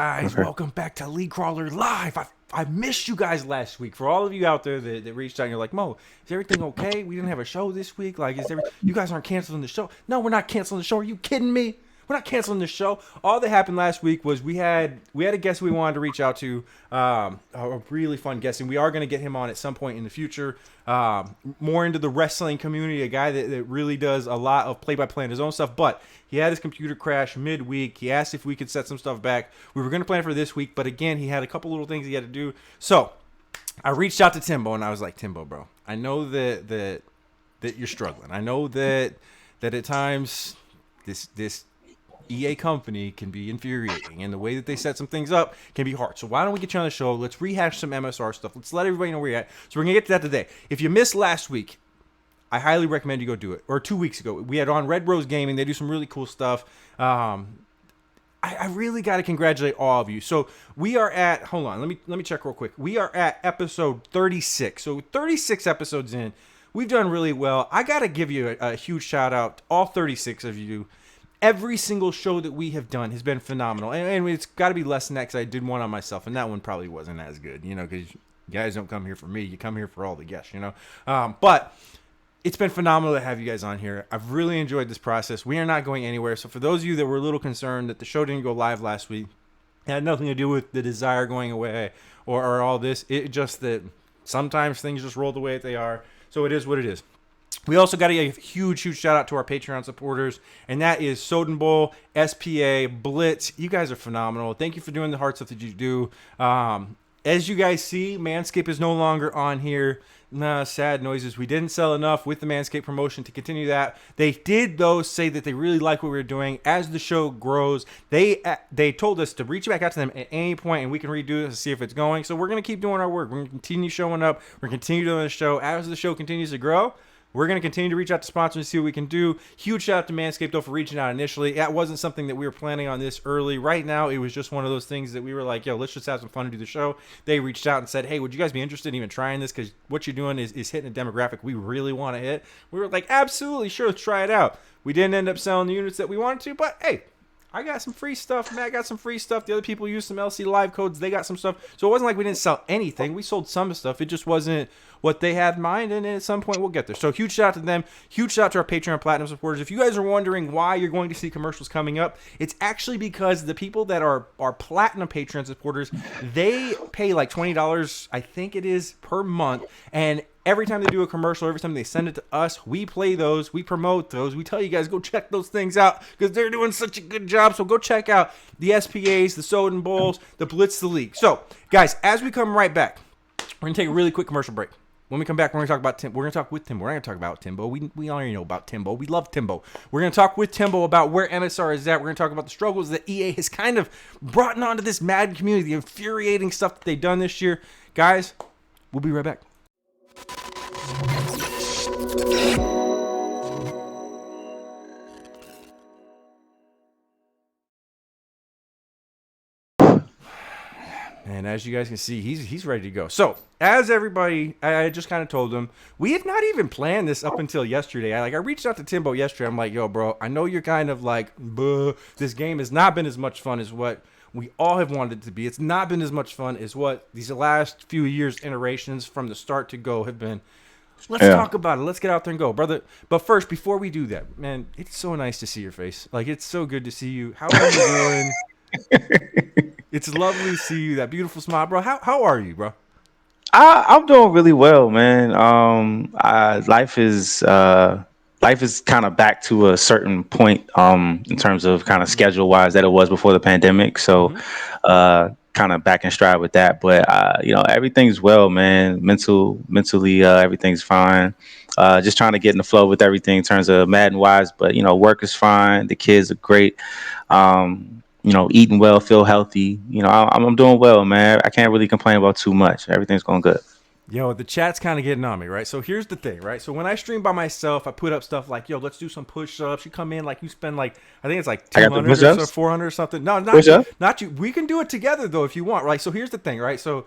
guys, welcome back to League Crawler Live. I missed you guys last week. For all of you out there that reached out and you're like, Mo, is everything okay? We didn't have a show this week. Like, you guys aren't canceling the show? No, we're not canceling the show. Are you kidding me? We're not canceling the show. All that happened last week was we had a guest we wanted to reach out to, a really fun guest, and we are going to get him on at some point in the future. More into the wrestling community, a guy that really does a lot of play-by-play and his own stuff, but he had his computer crash midweek. He asked if we could set some stuff back. We were going to plan for this week, but again, he had a couple little things he had to do. So I reached out to Timbo, and I was like, Timbo, bro, I know that you're struggling. I know that at times this EA company can be infuriating, and the way that they set some things up can be hard. So why don't we get you on the show? Let's rehash some MSR stuff. Let's let everybody know where you're at. So we're going to get to that today. If you missed last week, I highly recommend you go do it. Or 2 weeks ago, we had on Red Rose Gaming. They do some really cool stuff. I really got to congratulate all of you. So we are at, hold on, let me check real quick. We are at episode 36. So 36 episodes in. We've done really well. I got to give you a huge shout out, all 36 of you. Every single show that we have done has been phenomenal. And it's got to be less than that because I did one on myself, and that one probably wasn't as good, because you guys don't come here for me. You come here for all the guests, But it's been phenomenal to have you guys on here. I've really enjoyed this process. We are not going anywhere. So for those of you that were a little concerned that the show didn't go live last week, it had nothing to do with the desire going away or all this. It just that sometimes things just roll the way that they are. So it is what it is. We also got to give a huge shout out to our Patreon supporters, and that is Soden Bowl, SPA, Blitz. You guys are phenomenal. Thank you for doing the hard stuff that you do. As you guys see, Manscaped is no longer on here. Sad noises. We didn't sell enough with the Manscaped promotion to continue that. They did, though, say that they really like what we were doing. As the show grows, they told us to reach back out to them at any point, and we can redo it to see if it's going. So we're going to keep doing our work. We're going to continue showing up. We're going to continue doing the show. As the show continues to grow, we're going to continue to reach out to sponsors and see what we can do. Huge shout out to Manscaped, though, for reaching out initially. That wasn't something that we were planning on this early. Right now, it was just one of those things that we were like, yo, let's just have some fun and do the show. They reached out and said, hey, would you guys be interested in even trying this? Because what you're doing is hitting a demographic we really want to hit. We were like, absolutely, sure, let's try it out. We didn't end up selling the units that we wanted to, but hey, I got some free stuff. Matt got some free stuff. The other people used some LC Live codes. They got some stuff. So it wasn't like we didn't sell anything. We sold some stuff. It just wasn't what they had in mind, and at some point we'll get there. So huge shout out to them. Huge shout out to our Patreon Platinum supporters. If you guys are wondering why you're going to see commercials coming up, it's actually because the people that are Platinum Patreon supporters, they pay like $20, I think it is, per month, and every time they do a commercial, every time they send it to us, we play those, we promote those, we tell you guys go check those things out because they're doing such a good job. So go check out the SPAs, the Soden Bowls, the Blitz, the League. So guys, as we come right back, we're gonna take a really quick commercial break. When we come back, we're going to talk about Tim. We're going to talk with Timbo. We're not going to talk about Timbo. We already know about Timbo. We love Timbo. We're going to talk with Timbo about where MSR is at. We're going to talk about the struggles that EA has kind of brought onto this Madden community, the infuriating stuff that they've done this year. Guys, we'll be right back. And as you guys can see, he's ready to go. So, as everybody, I just kind of told them, we had not even planned this up until yesterday. I reached out to Timbo yesterday. I'm like, yo, bro, I know you're kind of like, this game has not been as much fun as what we all have wanted it to be. It's not been as much fun as what these last few years' iterations from the start to go have been. Let's talk about it. Let's get out there and go, brother. But first, before we do that, man, it's so nice to see your face. Like, it's so good to see you. How are you doing? It's lovely to see you. That beautiful smile, bro. How are you, bro? I'm doing really well, man. Life is kind of back to a certain point in terms of kind of schedule wise that it was before the pandemic. So kind of back in stride with that. But everything's well, man. Mentally, everything's fine. Just trying to get in the flow with everything in terms of Madden wise. But work is fine. The kids are great. Eating well, feel healthy. I'm doing well, man. I can't really complain about too much. Everything's going good. Yo, the chat's kind of getting on me, right? So here's the thing, right? So when I stream by myself, I put up stuff like, yo, let's do some push-ups. You come in, like, you spend, like, I think it's like 200 or so, 400 or something. No, not you. We can do it together, though, if you want, right? So here's the thing, right? So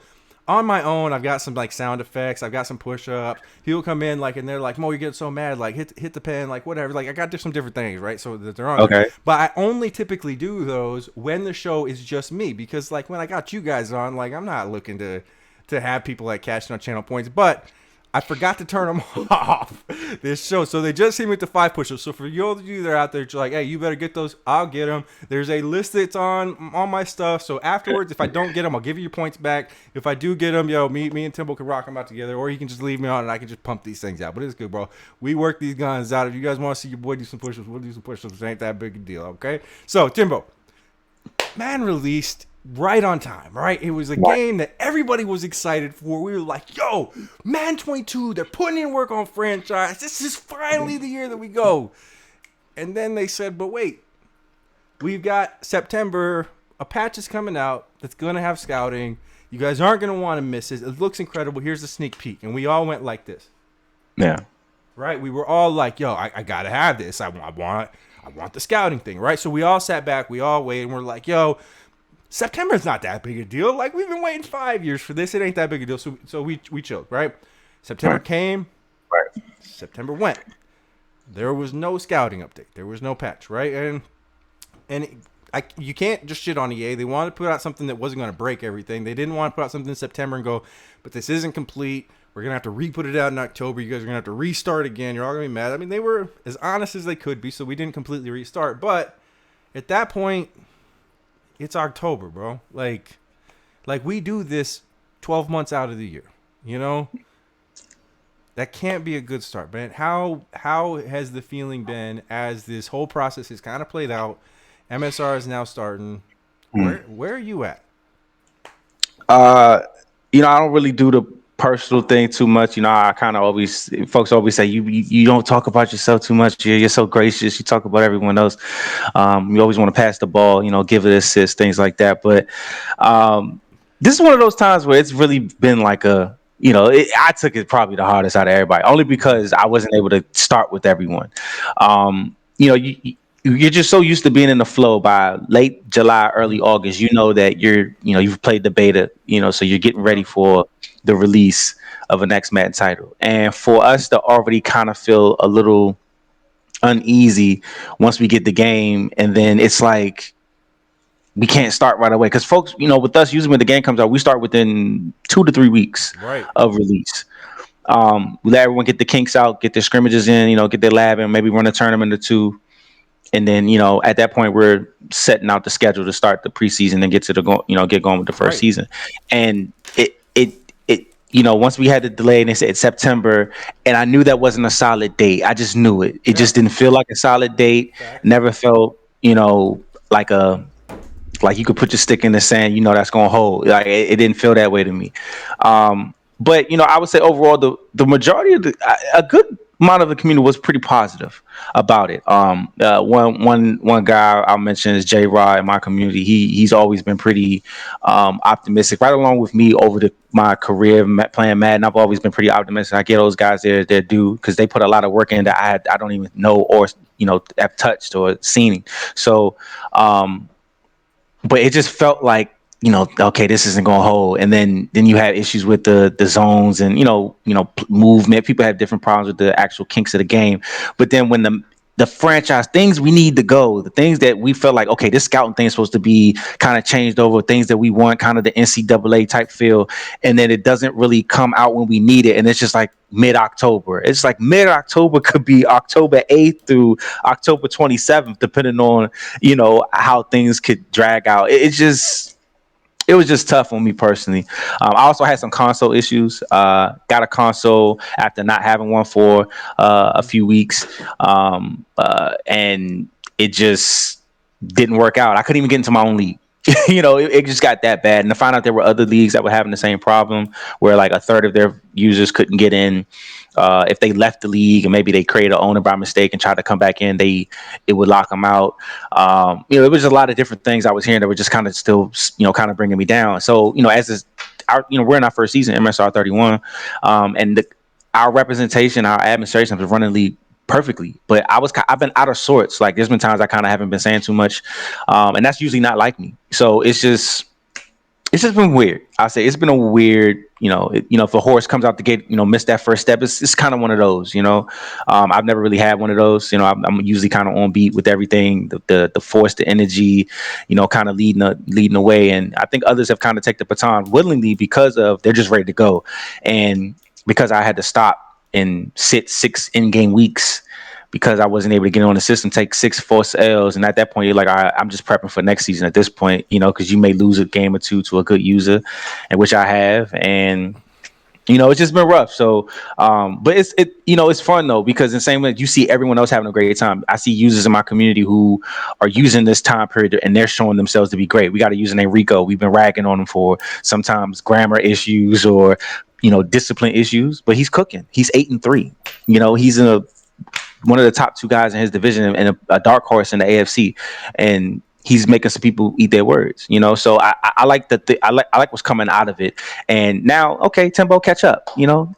on my own, I've got some like sound effects. I've got some push-ups. People come in like, and they're like, "Mo, you get so mad, like hit the pen, like whatever." Like I got some different things, right? So that they're on there. Okay. But I only typically do those when the show is just me, because like when I got you guys on, like I'm not looking to have people like cashing on channel points, but I forgot to turn them off this show. So they just hit me with the 5 push-ups. So for you of you that are out there, you're like, hey, you better get those. I'll get them. There's a list that's on my stuff. So afterwards, if I don't get them, I'll give you your points back. If I do get them, yo, me and Timbo can rock them out together. Or you can just leave me on and I can just pump these things out. But it's good, bro. We work these guns out. If you guys want to see your boy do some push-ups, we'll do some push-ups. It ain't that big a deal, okay? So, Timbo, man released right on time, right? It was a game that everybody was excited for. We were like, yo, Man 22, they're putting in work on franchise. This is finally the year that we go. And then they said, but wait, we've got September, a patch is coming out that's going to have scouting. You guys aren't going to want to miss it. It looks incredible. Here's a sneak peek. And we all went like this. Yeah. Right? We were all like, yo, I got to have this. I want the scouting thing, right? So we all sat back. We all waited. And we're like, yo, September's not that big a deal. Like, we've been waiting 5 years for this. It ain't that big a deal. So we chilled, right? September came. Right. September went. There was no scouting update. There was no patch, right? You can't just shit on EA. They wanted to put out something that wasn't going to break everything. They didn't want to put out something in September and go, but this isn't complete. We're going to have to re-put it out in October. You guys are going to have to restart again. You're all going to be mad. I mean, they were as honest as they could be, so we didn't completely restart. But at that point, it's October, bro. Like we do this 12 months out of the year, you know? That can't be a good start, man. How has the feeling been as this whole process has kind of played out? MSR is now starting. Where are you at? I don't really do the personal thing too much. I kind of always, folks always say you don't talk about yourself too much. You're so gracious. You talk about everyone else. You always want to pass the ball, give it assist, things like that. But this is one of those times where it's really been like I took it probably the hardest out of everybody, only because I wasn't able to start with everyone. You're just so used to being in the flow. By late July, early August, that you've played the beta, so you're getting ready for the release of a next Madden title. And for us to already kind of feel a little uneasy once we get the game, and then it's like we can't start right away, because folks, with us, usually when the game comes out, we start within 2 to 3 weeks of release. We let everyone get the kinks out, get their scrimmages in, get their lab in, maybe run a tournament or two. And then, at that point, we're setting out the schedule to start the preseason and get going with the first season. And it once we had the delay and they said September, and I knew that wasn't a solid date. I just knew it. It just didn't feel like a solid date. Never felt, like you could put your stick in the sand, that's going to hold. Like it didn't feel that way to me. But I would say overall, the majority of a good amount of the community was pretty positive about it. One guy I'll mention is J Rod in my community. He's always been pretty optimistic, right along with me over my career playing Madden. I've always been pretty optimistic. I get those guys their due, because they put a lot of work in that I don't even know or have touched or seen. So, but it just felt like, okay, this isn't going to hold. And then you have issues with the zones and, movement. People have different problems with the actual kinks of the game. But then when the franchise things we need to go, the things that we felt like, okay, this scouting thing is supposed to be kind of changed over, things that we want, kind of the NCAA type feel. And then it doesn't really come out when we need it. And it's just like mid-October. It's like mid-October could be October 8th through October 27th, depending on, how things could drag out. It was just tough on me personally. I also had some console issues. Got a console after not having one for a few weeks. And it just didn't work out. I couldn't even get into my own league. It just got that bad. And to find out there were other leagues that were having the same problem, where like a third of their users couldn't get in. If they left the league and maybe they created an owner by mistake and tried to come back in, it would lock them out. It was a lot of different things I was hearing that were just kind of still, kind of bringing me down. So, we're in our first season, MSR 31, and our representation, our administration has been running the league perfectly, but I've been out of sorts. Like there's been times I kind of haven't been saying too much, and that's usually not like me. So it's just it's just been weird. I'll say it's been a weird, if a horse comes out the gate, miss that first step, it's kind of one of those. I've never really had one of those. I'm usually kind of on beat with everything, the force, the energy, kind of leading the way. And I think others have kind of taken the baton willingly because of they're just ready to go. And because I had to stop and sit 6 in-game weeks because I wasn't able to get on the system, take 6 forced L's. And at that point, you're like, all right, I'm just prepping for next season at this point, because you may lose a game or two to a good user, and which I have. And, it's just been rough. So, but it's fun though, because in the same way you see everyone else having a great time. I see users in my community who are using this time period and they're showing themselves to be great. We got a user named Rico. We've been ragging on him for sometimes grammar issues or, discipline issues, but he's cooking. He's 8-3. He's in one of the top 2 guys in his division and a dark horse in the AFC, and he's making some people eat their words. So I like I like what's coming out of it. And now, okay, Timbo, catch up.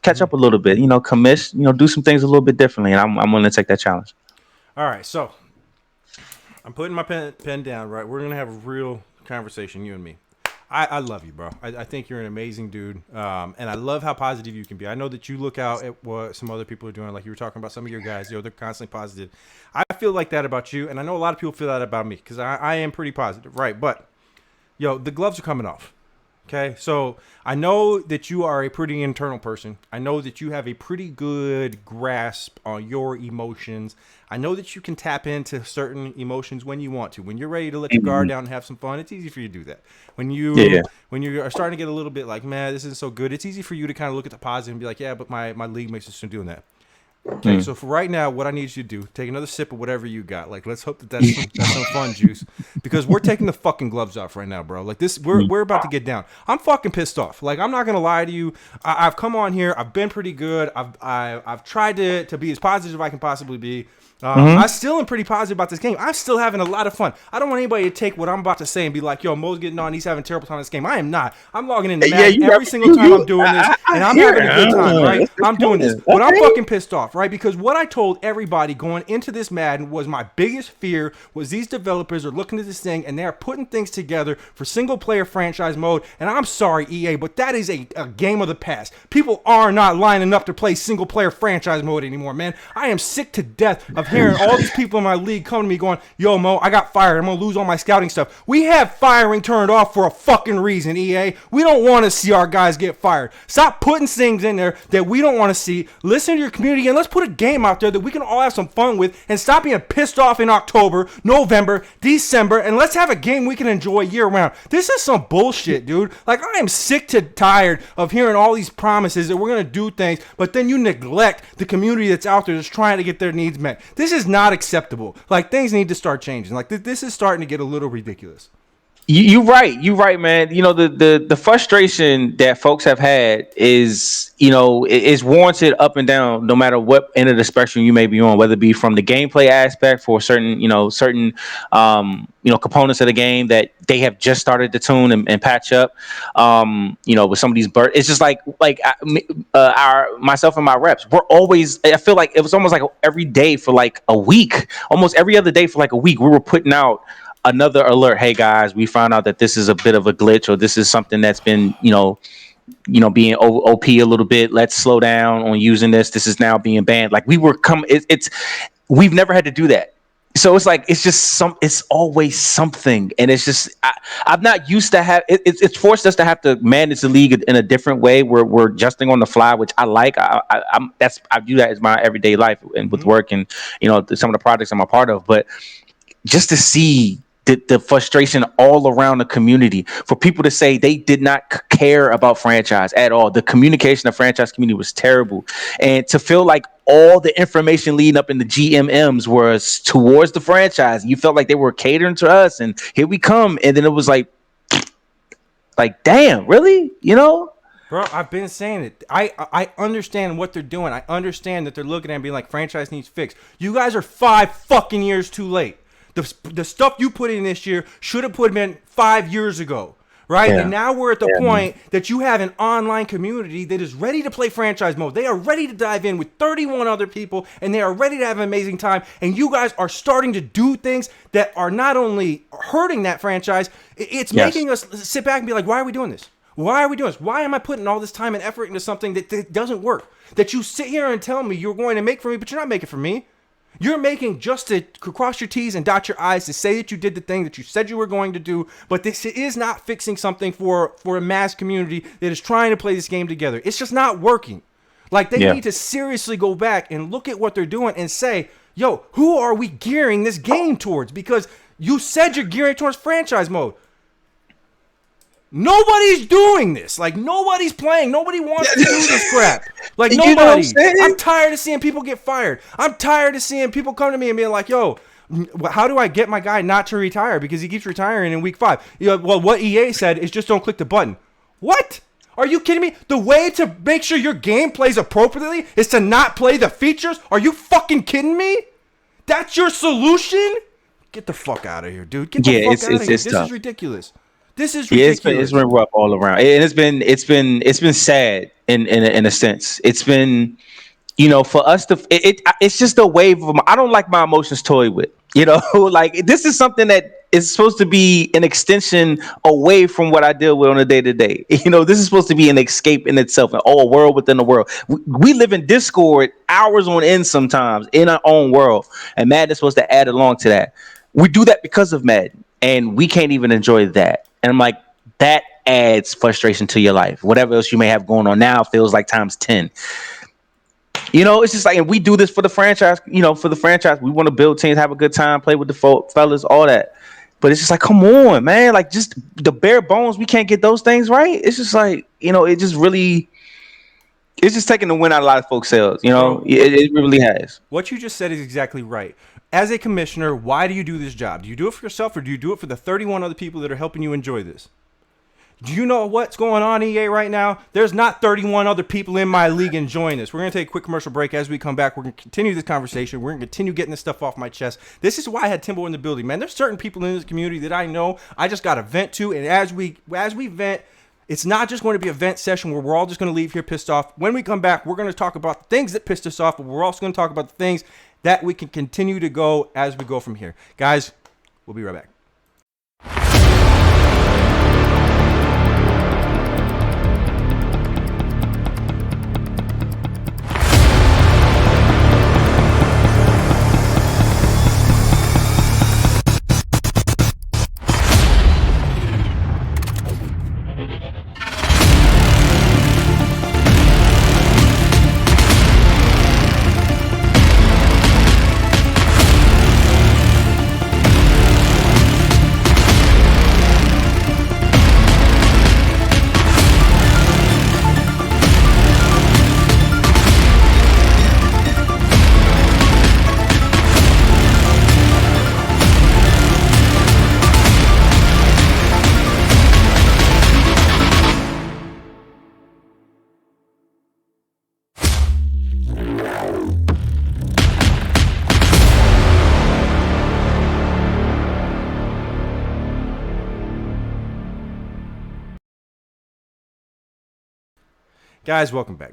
Catch up a little bit. Commish. Do some things a little bit differently, and I'm willing to take that challenge. All right, so I'm putting my pen down. Right, we're gonna have a real conversation, you and me. I love you, bro. I think you're an amazing dude, and I love how positive you can be. I know that you look out at what some other people are doing, like you were talking about some of your guys. They're constantly positive. I feel like that about you, and I know a lot of people feel that about me because I am pretty positive, right? But, the gloves are coming off. Okay, so I know that you are a pretty internal person. I know that you have a pretty good grasp on your emotions. I know that you can tap into certain emotions when you want to. When you're ready to let your guard down and have some fun, it's easy for you to do that. When you are starting to get a little bit like, man, this isn't so good, it's easy for you to kind of look at the positive and be like, yeah, but my league makes us doing that. Okay, so for right now, what I need you to do, take another sip of whatever you got. Like, let's hope that's some fun juice, because we're taking the fucking gloves off right now, bro. Like this, we're about to get down. I'm fucking pissed off. Like, I'm not gonna lie to you. I've come on here. I've been pretty good. I've tried to be as positive as I can possibly be. I still am pretty positive about this game. I'm still having a lot of fun. I don't want anybody to take what I'm about to say and be like, yo, Mo's getting on. He's having a terrible time in this game. I am not. I'm logging into Madden every single time I'm doing this, and I'm having a good time, right? I'm doing this. But I'm fucking pissed off, right? Because what I told everybody going into this Madden was my biggest fear was these developers are looking at this thing, and they're putting things together for single-player franchise mode. And I'm sorry, EA, but that is a game of the past. People are not lining up to play single-player franchise mode anymore, man. I am sick to death of hearing all these people in my league come to me going, yo, Mo, I got fired. I'm going to lose all my scouting stuff. We have firing turned off for a fucking reason, EA. We don't want to see our guys get fired. Stop putting things in there that we don't want to see. Listen to your community, and let's put a game out there that we can all have some fun with, and stop being pissed off in October, November, December, and let's have a game we can enjoy year round. This is some bullshit, dude. Like, I am sick to tired of hearing all these promises that we're going to do things, but then you neglect the community that's out there that's trying to get their needs met. This is not acceptable. Like, things need to start changing. Like, this is starting to get a little ridiculous. You're right, man. The frustration that folks have had is warranted up and down, no matter what end of the spectrum you may be on, whether it be from the gameplay aspect for certain components of the game that they have just started to tune and patch up. With some of these birds, it's just like myself and my reps. We're always. I feel like it was almost like every day for like a week, almost every other day for like a week. We were putting out another alert. Hey guys, we found out that this is a bit of a glitch, or this is something that's been being OP a little bit. Let's slow down on using this. This is now being banned. Like, we were we've never had to do that. So it's like, it's always something. And it's just, I'm not used to it's forced us to have to manage the league in a different way where we're adjusting on the fly, which I like. I do that as my everyday life and with work and, some of the projects I'm a part of, but just to see the frustration all around the community, for people to say they did not care about franchise at all. The communication of franchise community was terrible. And to feel like all the information leading up in the GMMs was towards the franchise. You felt like they were catering to us, and here we come. And then it was like damn, really? Bro, I've been saying it. I understand what they're doing. I understand that they're looking at it and being like, franchise needs fixed. You guys are 5 fucking years too late. The stuff you put in this year should have put in 5 years ago, right? Yeah. And now we're at the point that you have an online community that is ready to play franchise mode. They are ready to dive in with 31 other people, and they are ready to have an amazing time. And you guys are starting to do things that are not only hurting that franchise, it's making us sit back and be like, why are we doing this? Why are we doing this? Why am I putting all this time and effort into something that doesn't work? That you sit here and tell me you're going to make for me, but you're not making for me. You're making just to cross your T's and dot your I's to say that you did the thing that you said you were going to do, but this is not fixing something for a mass community that is trying to play this game together. It's just not working. Like, they need to seriously go back and look at what they're doing and say, yo, who are we gearing this game towards? Because you said you're gearing towards franchise mode. Nobody's doing this. Like, nobody's playing. Nobody wants to do this crap. Like, nobody. I'm tired of seeing people get fired. I'm tired of seeing people come to me and being like, yo, how do I get my guy not to retire? Because he keeps retiring in week 5. You know, well, what EA said is just don't click the button. What? Are you kidding me? The way to make sure your game plays appropriately is to not play the features? Are you fucking kidding me? That's your solution? Get the fuck out of here, dude. Get the fuck out of here. This is ridiculous. This is ridiculous. Yeah, it's been rough all around, and it's been sad in a sense. It's been, you know, for us to it's just a wave of. I don't like my emotions toyed with. You know, like, this is something that is supposed to be an extension away from what I deal with on a day to day. You know, this is supposed to be an escape in itself, a world within a world. We live in Discord hours on end sometimes in our own world, and Madden is supposed to add along to that. We do that because of Madden, and we can't even enjoy that. And I'm like, that adds frustration to your life. Whatever else you may have going on now feels like times 10. You know, it's just like, and we do this for the franchise. You know, for the franchise, we want to build teams, have a good time, play with the fellas, all that. But it's just like, come on, man. Like, just the bare bones, we can't get those things right. It's just like, you know, it's just taking the win out of a lot of folks' sales. You know, it really has. What you just said is exactly right. As a commissioner, why do you do this job? Do you do it for yourself, or do you do it for the 31 other people that are helping you enjoy this? Do you know what's going on, EA, right now? There's not 31 other people in my league enjoying this. We're going to take a quick commercial break. As we come back, we're going to continue this conversation. We're going to continue getting this stuff off my chest. This is why I had Timbo in the building, man. There's certain people in this community that I know I just got to vent to, and as we vent, it's not just going to be a vent session where we're all just going to leave here pissed off. When we come back, we're going to talk about the things that pissed us off, but we're also going to talk about the things that we can continue to go as we go from here. Guys, we'll be right back. Guys, welcome back.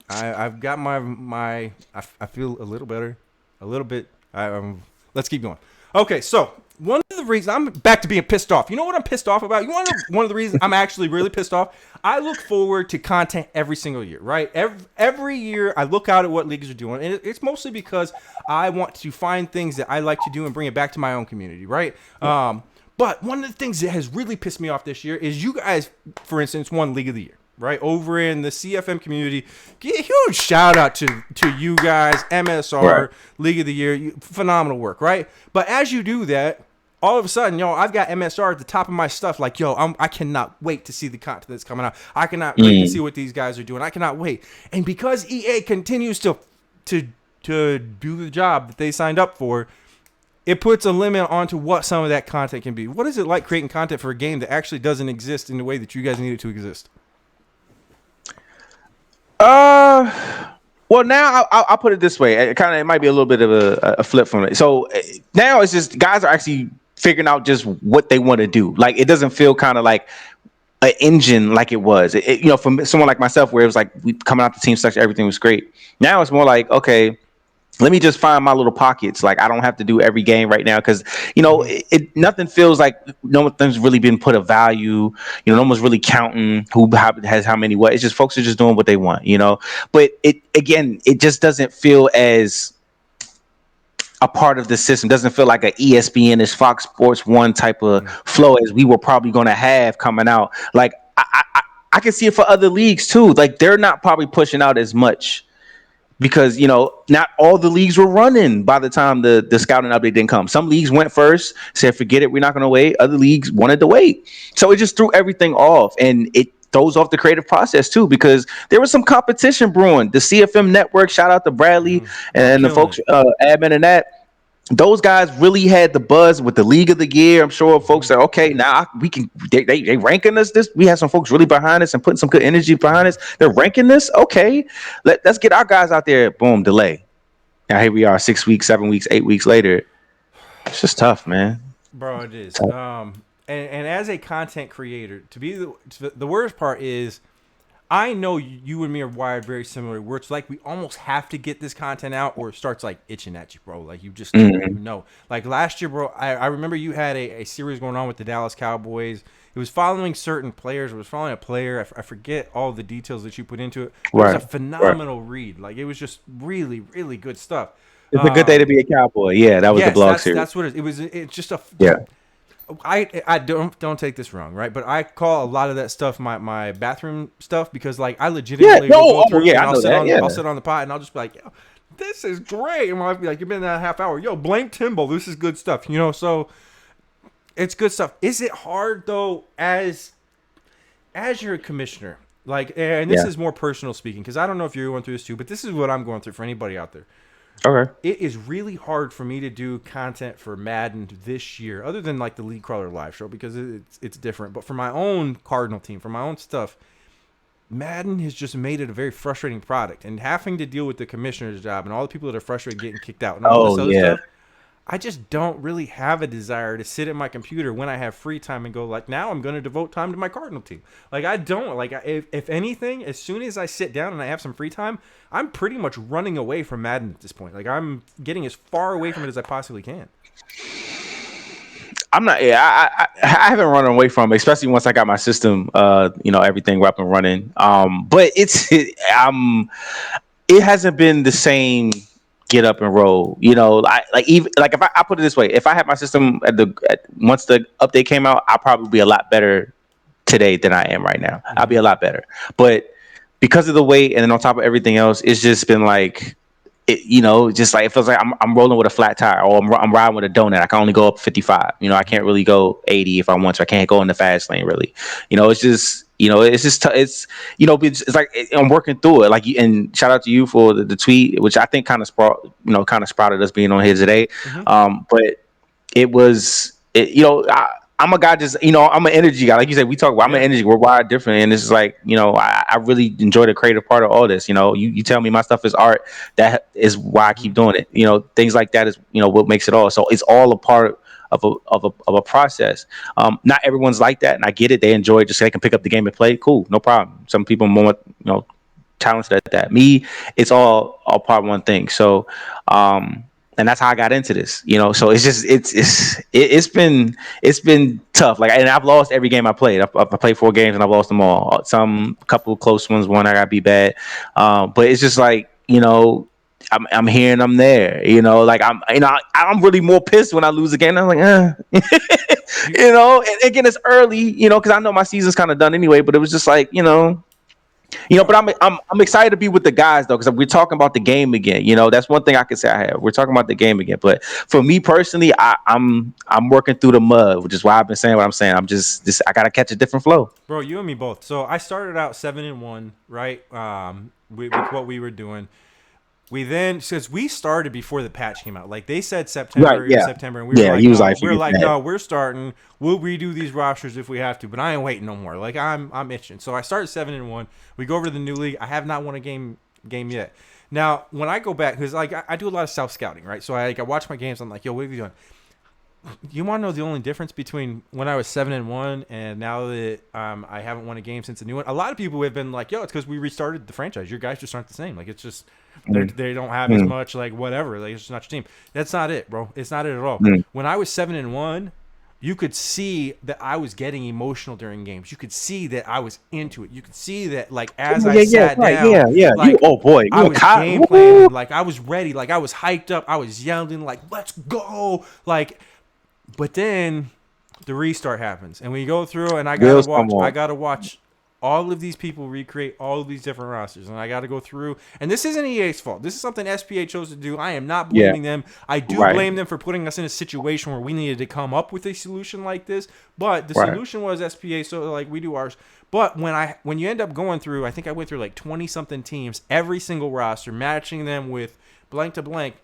I've got my I feel a little better, a little bit. Let's keep going. Okay, so one of the reasons I'm back to being pissed off. You know what I'm pissed off about? You want to know one of the reasons I'm actually really pissed off? I look forward to content every single year, right? Every year I look out at what leagues are doing, and it's mostly because I want to find things that I like to do and bring it back to my own community, right? But one of the things that has really pissed me off this year is you guys, for instance, won League of the Year. Right over in the CFM community, a huge shout out to you guys, MSR right. League of the Year, phenomenal work, right? But as you do that, all of a sudden, I've got MSR at the top of my stuff. Like, I cannot wait to see the content that's coming out. I cannot wait to see what these guys are doing. I cannot wait. And because EA continues to do the job that they signed up for, it puts a limit onto what some of that content can be. What is it like creating content for a game that actually doesn't exist in the way that you guys need it to exist? Well, now I'll put it this way. It might be a little bit of a flip from it. So now it's just guys are actually figuring out just what they want to do. Like it doesn't feel kind of like an engine like it was. For someone like myself, where it was like we coming out the team structure, everything was great. Now it's more like, okay, let me just find my little pockets. Like I don't have to do every game right now because nothing feels like nothing's really been put a value. No one's really counting who has how many what. It's just folks are just doing what they want. But it just doesn't feel as a part of the system. Doesn't feel like a ESPN is Fox Sports One type of flow as we were probably going to have coming out. Like I can see it for other leagues too. Like they're not probably pushing out as much because not all the leagues were running by the time the scouting update didn't come. Some leagues went first, said forget it, we're not going to wait. Other leagues wanted to wait, so it just threw everything off, and it throws off the creative process too because there was some competition brewing. The CFM network, shout out to Bradley and the folks admin and that. Those guys really had the buzz with the League of the Year. I'm sure folks are okay. Now we can. They ranking us. This we have some folks really behind us and putting some good energy behind us. They're ranking this. Okay, let's get our guys out there. Boom, delay. Now here we are, 6 weeks, 7 weeks, 8 weeks later. It's just tough, man. Bro, it is. And as a content creator, the worst part is, I know you and me are wired very similar, where it's like we almost have to get this content out or it starts like itching at you, bro. Like you just know. Like last year, bro, I remember you had a series going on with the Dallas Cowboys. It was following certain players. It was following a player. I forget all the details that you put into it. It was a phenomenal read. Like it was just really, really good stuff. It's a good day to be a Cowboy. Yeah, that was the blog series. That's what it is. It's just a yeah. I don't take this wrong, right? But I call a lot of that stuff my bathroom stuff because like I legitimately will go through and I'll sit on the pot and I'll just be like, yo, this is great. And my wife be like, you've been in that half hour. Yo, blame Timbo. This is good stuff. So it's good stuff. Is it hard though as you're a commissioner? Like, and this is more personal speaking because I don't know if you're going through this too, but this is what I'm going through for anybody out there. Okay. It is really hard for me to do content for Madden this year, other than like the League Crawler live show because it's different. But for my own Cardinal team, for my own stuff, Madden has just made it a very frustrating product. And having to deal with the commissioner's job and all the people that are frustrated getting kicked out and all this other stuff, I just don't really have a desire to sit at my computer when I have free time and go like, now I'm going to devote time to my Cardinal team. Like I don't like if anything, as soon as I sit down and I have some free time, I'm pretty much running away from Madden at this point. Like I'm getting as far away from it as I possibly can. I'm not. Yeah, I haven't run away from it, especially once I got my system, everything up and running. But it hasn't been the same get up and roll. If I put it this way, if I had my system once the update came out, I'll probably be a lot better today than I am right now. I'll be a lot better, but because of the weight and then on top of everything else, it's just been like, just like it feels like I'm rolling with a flat tire or I'm riding with a donut. I can only go up 55. I can't really go 80 if I want to. I can't go in the fast lane really. It's just. It's like I'm working through it. Like, and shout out to you for the tweet, which I think kind of sprouted us being on here today. But it was, I'm a guy I'm an energy guy. Like you said, we talk about, I'm an energy, we're wired different. And it's like, I really enjoy the creative part of all this. You tell me my stuff is art. That is why I keep doing it. Things like that is, what makes it all. So it's all a part of a process. Not everyone's like that, and I get it. They enjoy it just so they can pick up the game and play. Cool, no problem. Some people are more talented at that. Me, it's all part of one thing. So and that's how I got into this. So it's just it's been tough. Like, and I've lost every game I played. I played 4 games and I've lost them all. Some couple close ones, one I got beat bad. But it's just like, I'm here and I'm there, like I'm really more pissed when I lose a game. I'm like, and again, it's early, because I know my season's kind of done anyway, but it was just like, but I'm excited to be with the guys though, because we're talking about the game again. That's one thing I can say I have. We're talking about the game again. But for me personally, I'm working through the mud, which is why I've been saying what I'm saying. I'm just I gotta catch a different flow. Bro, you and me both. So I started out 7-1, right? With what we were doing. We then, since we started before the patch came out, like they said September, and we were like, no, we're starting. We'll redo these rosters if we have to, but I ain't waiting no more. Like I'm itching. So I started 7-1. We go over to the new league. I have not won a game yet. Now when I go back, because like I do a lot of self scouting, right? So I watch my games. I'm like, yo, what have you done? You want to know the only difference between when I was 7-1 and now that I haven't won a game since the new one? A lot of people have been like, "Yo, it's because we restarted the franchise. Your guys just aren't the same. Like it's just Mm, they don't have as mm, much like whatever. Like it's just not your team. That's not it, bro. It's not it at all. mm. When I was 7-1, you could see that I was getting emotional during games. You could see that I was into it. You could see that like as Yeah, I yeah, yeah, sat right, down, yeah, yeah. You, like oh boy, I you a was cop. game planning, like I was ready, like I was hyped up, I was yelling, like let's go, like. But then the restart happens, and we go through, and Wheels come I on. gotta watch all of these people recreate all of these different rosters, and I gotta go through. And this isn't EA's fault. This is something SPA chose to do. I am not Yeah, blaming them. I do right, blame them for putting us in a situation where we needed to come up with a solution like this. But the right. solution was SPA, so like we do ours. But when you end up going through, I think I went through like 20 something teams, every single roster, matching them with blank to blank.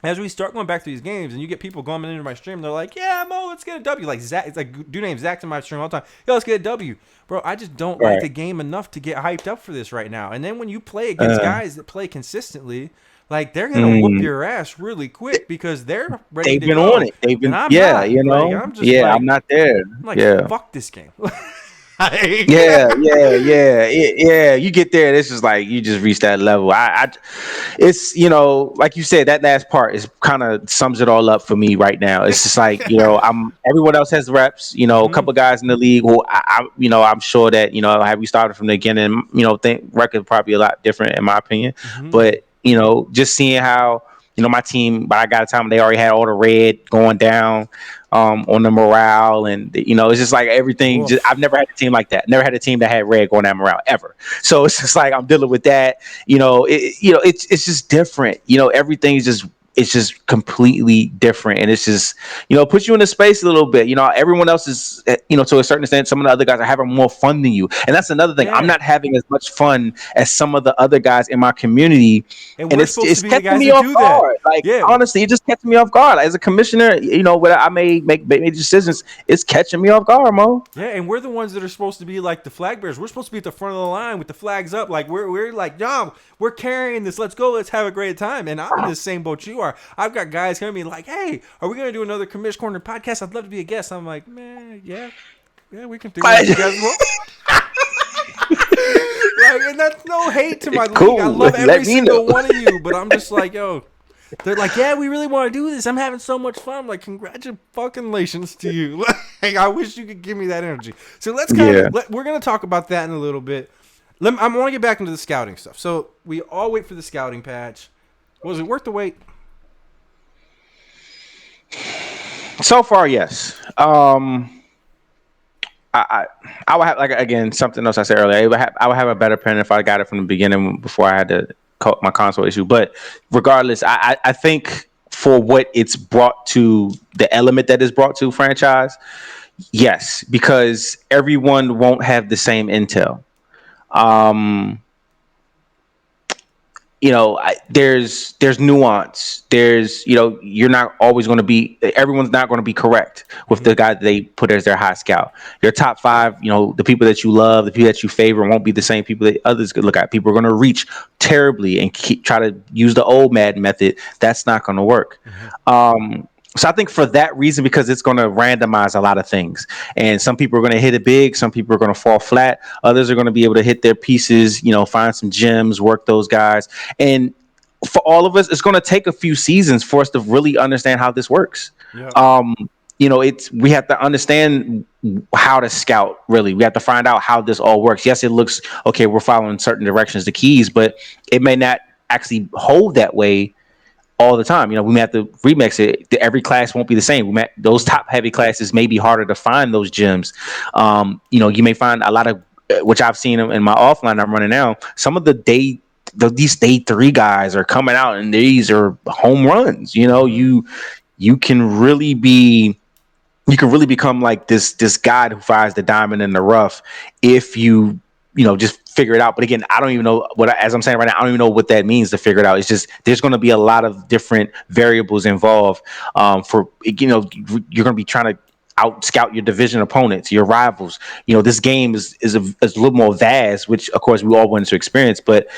As we start going back to these games, and you get people going into my stream, they're like, "Yeah, Mo, let's get a W." Like Zach, it's like dude named Zach's in my stream all the time. Yo, let's get a W, bro. I just don't like Right. the game enough to get hyped up for this right now. And then when you play against Uh, guys that play consistently, like they're gonna whoop mm, your ass really quick because they're ready they've to been on go, it. They've and been, I'm yeah, not. you Like know, I'm just yeah. I'm like, not there. I'm like, Yeah. fuck this game. Like, Yeah, yeah, yeah, yeah. You get there, it's just like you just reach that level. It's like you said, that last part is kind of sums it all up for me right now. It's just like I'm everyone else has reps. A hmm couple guys in the league who I'm sure that have we started from the beginning. Think record probably a lot different in my opinion, hmm but just seeing how my team by I got a time they already had all the red going down on the morale, and it's just like everything. I've Woof. never had a team like that. Never had a team that had red going down morale ever. So it's just like I'm dealing with that. It's just different. Everything's just it's just completely different, and it's just puts you in a space a little bit. Everyone else is to a certain extent. Some of the other guys are having more fun than you, and that's another thing. I'm Yeah, not having as much fun as some of the other guys in my community, and and we're it's supposed to it's be the catching guys me that off do that. guard. Like Yeah, honestly, it just catching me off guard. As a commissioner, where I may make decisions, it's catching me off guard, Mo. yeah, and we're the ones that are supposed to be like the flag bearers. We're supposed to be at the front of the line with the flags up. Like we're like, yo, we're carrying this. Let's go. Let's have a great time. And I'm in the same boat you are. I've got guys coming to me like, hey, are we gonna do another Commish Corner podcast? I'd love to be a guest. I'm like, man, yeah, yeah, we can do it. You guys want? Like, and that's no hate to my league. I Cool. love every Let me single know. one of you, but I'm just like, yo. They're like, yeah, we really want to do this. I'm having so much fun. I'm like, congratulations to you. Like, I wish you could give me that energy. So let's Yeah. we're going to talk about that in a little bit. I want to get back into the scouting stuff. So we all wait for the scouting patch. Was it worth the wait? So far, yes. I I would have like again something else I said earlier. I would have a better pen if I got it from the beginning before I had my console issue. But regardless, I think for what it's brought to the element that is brought to franchise, yes, because everyone won't have the same intel. Um, there's nuance. You're not always going to be. Everyone's not going to be correct with Mm-hmm. the guy that they put as their high scout. Your top five, the people that you love, the people that you favor, won't be the same people that others could look at. People are going to reach terribly and try to use the old Madden method. That's not going to work. Mm-hmm. So I think for that reason, because it's going to randomize a lot of things, and some people are going to hit it big, some people are going to fall flat, others are going to be able to hit their pieces, find some gems, work those guys, and for all of us, it's going to take a few seasons for us to really understand how this works. Yep. We have to understand how to scout. Really, we have to find out how this all works. Yes, it looks okay. We're following certain directions, the keys, but it may not actually hold that way all the time. We may have to remix it. Every class won't be the same. Those top heavy classes may be harder to find those gems. You may find a lot of, which I've seen in my offline I'm running now, some of these day 3 guys are coming out and these are home runs. Mm-hmm. You can really become like this guy who finds the diamond in the rough if you just figure it out. But again, I don't even know as I'm saying right now, I don't even know what that means to figure it out. It's just there's going to be a lot of different variables involved. You're going to be trying to out scout your division opponents, your rivals. This game is a little more vast, which of course we all wanted to experience, but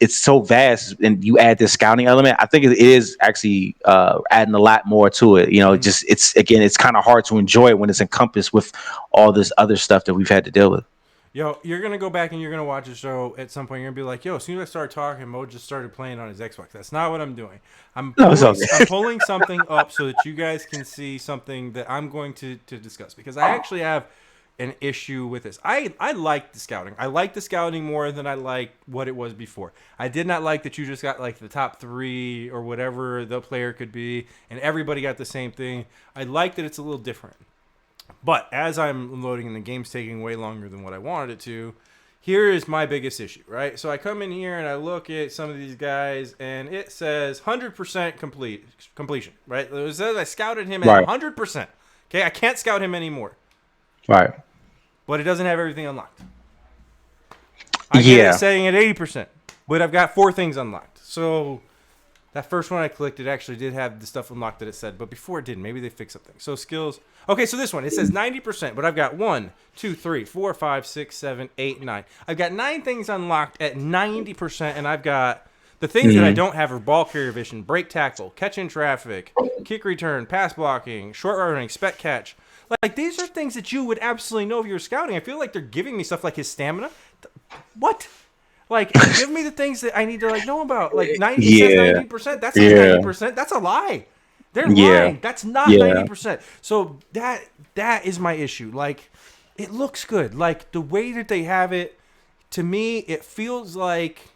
it's so vast, and you add this scouting element. I think it is actually adding a lot more to it. Just it's kind of hard to enjoy it when it's encompassed with all this other stuff that we've had to deal with. Yo, you're going to go back and you're going to watch a show at some point. You're going to be like, yo, as soon as I started talking, Mo just started playing on his Xbox. That's not what I'm doing. I'm pulling something up so that you guys can see something that I'm going to discuss. Because I actually have an issue with this. I like the scouting. I like the scouting more than I like what it was before. I did not like that you just got like the top 3 or whatever the player could be, and everybody got the same thing. I like that it's a little different. But as I'm loading and the game's taking way longer than what I wanted it to, here is my biggest issue, right? So I come in here and I look at some of these guys, and it says 100% completion, right? It says I scouted him at 100%. Okay, I can't scout him anymore. Right. But it doesn't have everything unlocked. I get it saying at 80%, but I've got 4 things unlocked. So that first one I clicked, it actually did have the stuff unlocked that it said, but before it didn't. Maybe they fixed something. So skills. Okay, so this one, it says 90%, but I've got 1, 2, 3, 4, 5, 6, 7, 8, 9. I've got 9 things unlocked at 90%, and I've got the things that I don't have are ball carrier vision, break tackle, catch in traffic, kick return, pass blocking, short running, spec catch. Like, these are things that you would absolutely know if you were scouting. I feel like they're giving me stuff like his stamina. What? Like, give me the things that I need to know about. Like 90, says 90%. That's not 90%. That's a lie. They're lying. That's not 90%. So that is my issue. Like, it looks good. Like, the way that they have it, to me, it feels like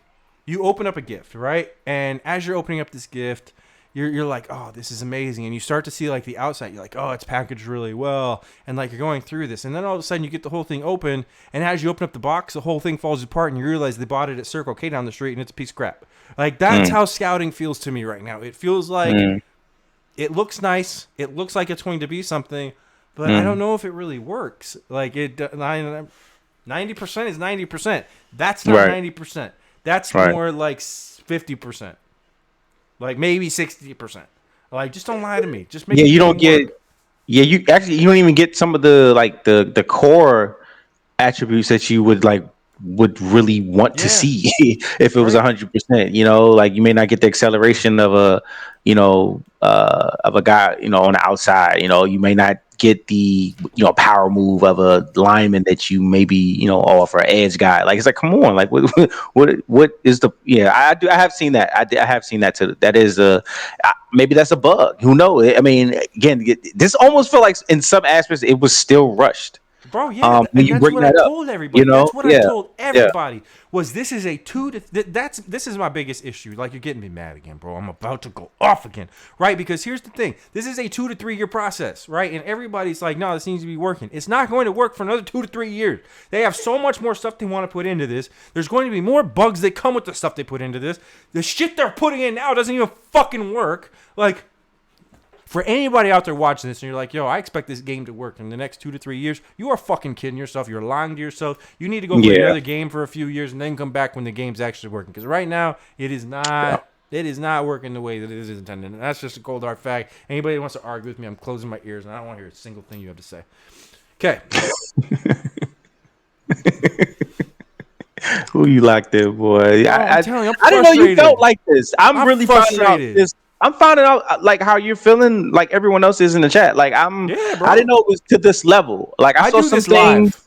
you open up a gift, right? And as you're opening up this gift, you're like, oh, this is amazing. And you start to see, like, the outside. You're like, oh, it's packaged really well. And, like, you're going through this. And then all of a sudden you get the whole thing open. And as you open up the box, the whole thing falls apart. And you realize they bought it at Circle K down the street. And it's a piece of crap. Like, that's how scouting feels to me right now. It feels like it looks nice. It looks like it's going to be something. But I don't know if it really works. Like, 90% is 90%. That's not 90%. That's more like 50%. Like maybe 60%. Like, just don't lie to me. Just make you don't get work. You don't even get some of the core attributes that you would really want to see if it was 100%. Like, you may not get the acceleration of a guy on the outside. You may not get the power move of a lineman that you maybe offer an edge guy. Like, it's like, come on, like what is the I have seen that. I have seen that too. That is maybe that's a bug. Who knows? I mean, again, this almost felt like in some aspects it was still rushed. Bro, and that's what I told everybody. That's what I told everybody. Was this is a this is my biggest issue. Like, you're getting me mad again, bro. I'm about to go off again, right? Because here's the thing: this is a 2 to 3 year process, right? And everybody's like, no, this needs to be working. It's not going to work for another 2 to 3 years. They have so much more stuff they want to put into this. There's going to be more bugs that come with the stuff they put into this. The shit they're putting in now doesn't even fucking work. Like, for anybody out there watching this and you're like, yo, I expect this game to work in the next 2 to 3 years, you are fucking kidding yourself. You're lying to yourself. You need to go play another game for a few years and then come back when the game's actually working. Because right now, it is not working the way that it is intended. And that's just a cold hard fact. Anybody that wants to argue with me, I'm closing my ears and I don't want to hear a single thing you have to say. Okay. Who you like there, boy? I'm telling you, I didn't know you felt like this. I'm really frustrated. I'm finding out like how you're feeling, like everyone else is in the chat. Like, I didn't know it was to this level. Like, I saw some things. Live.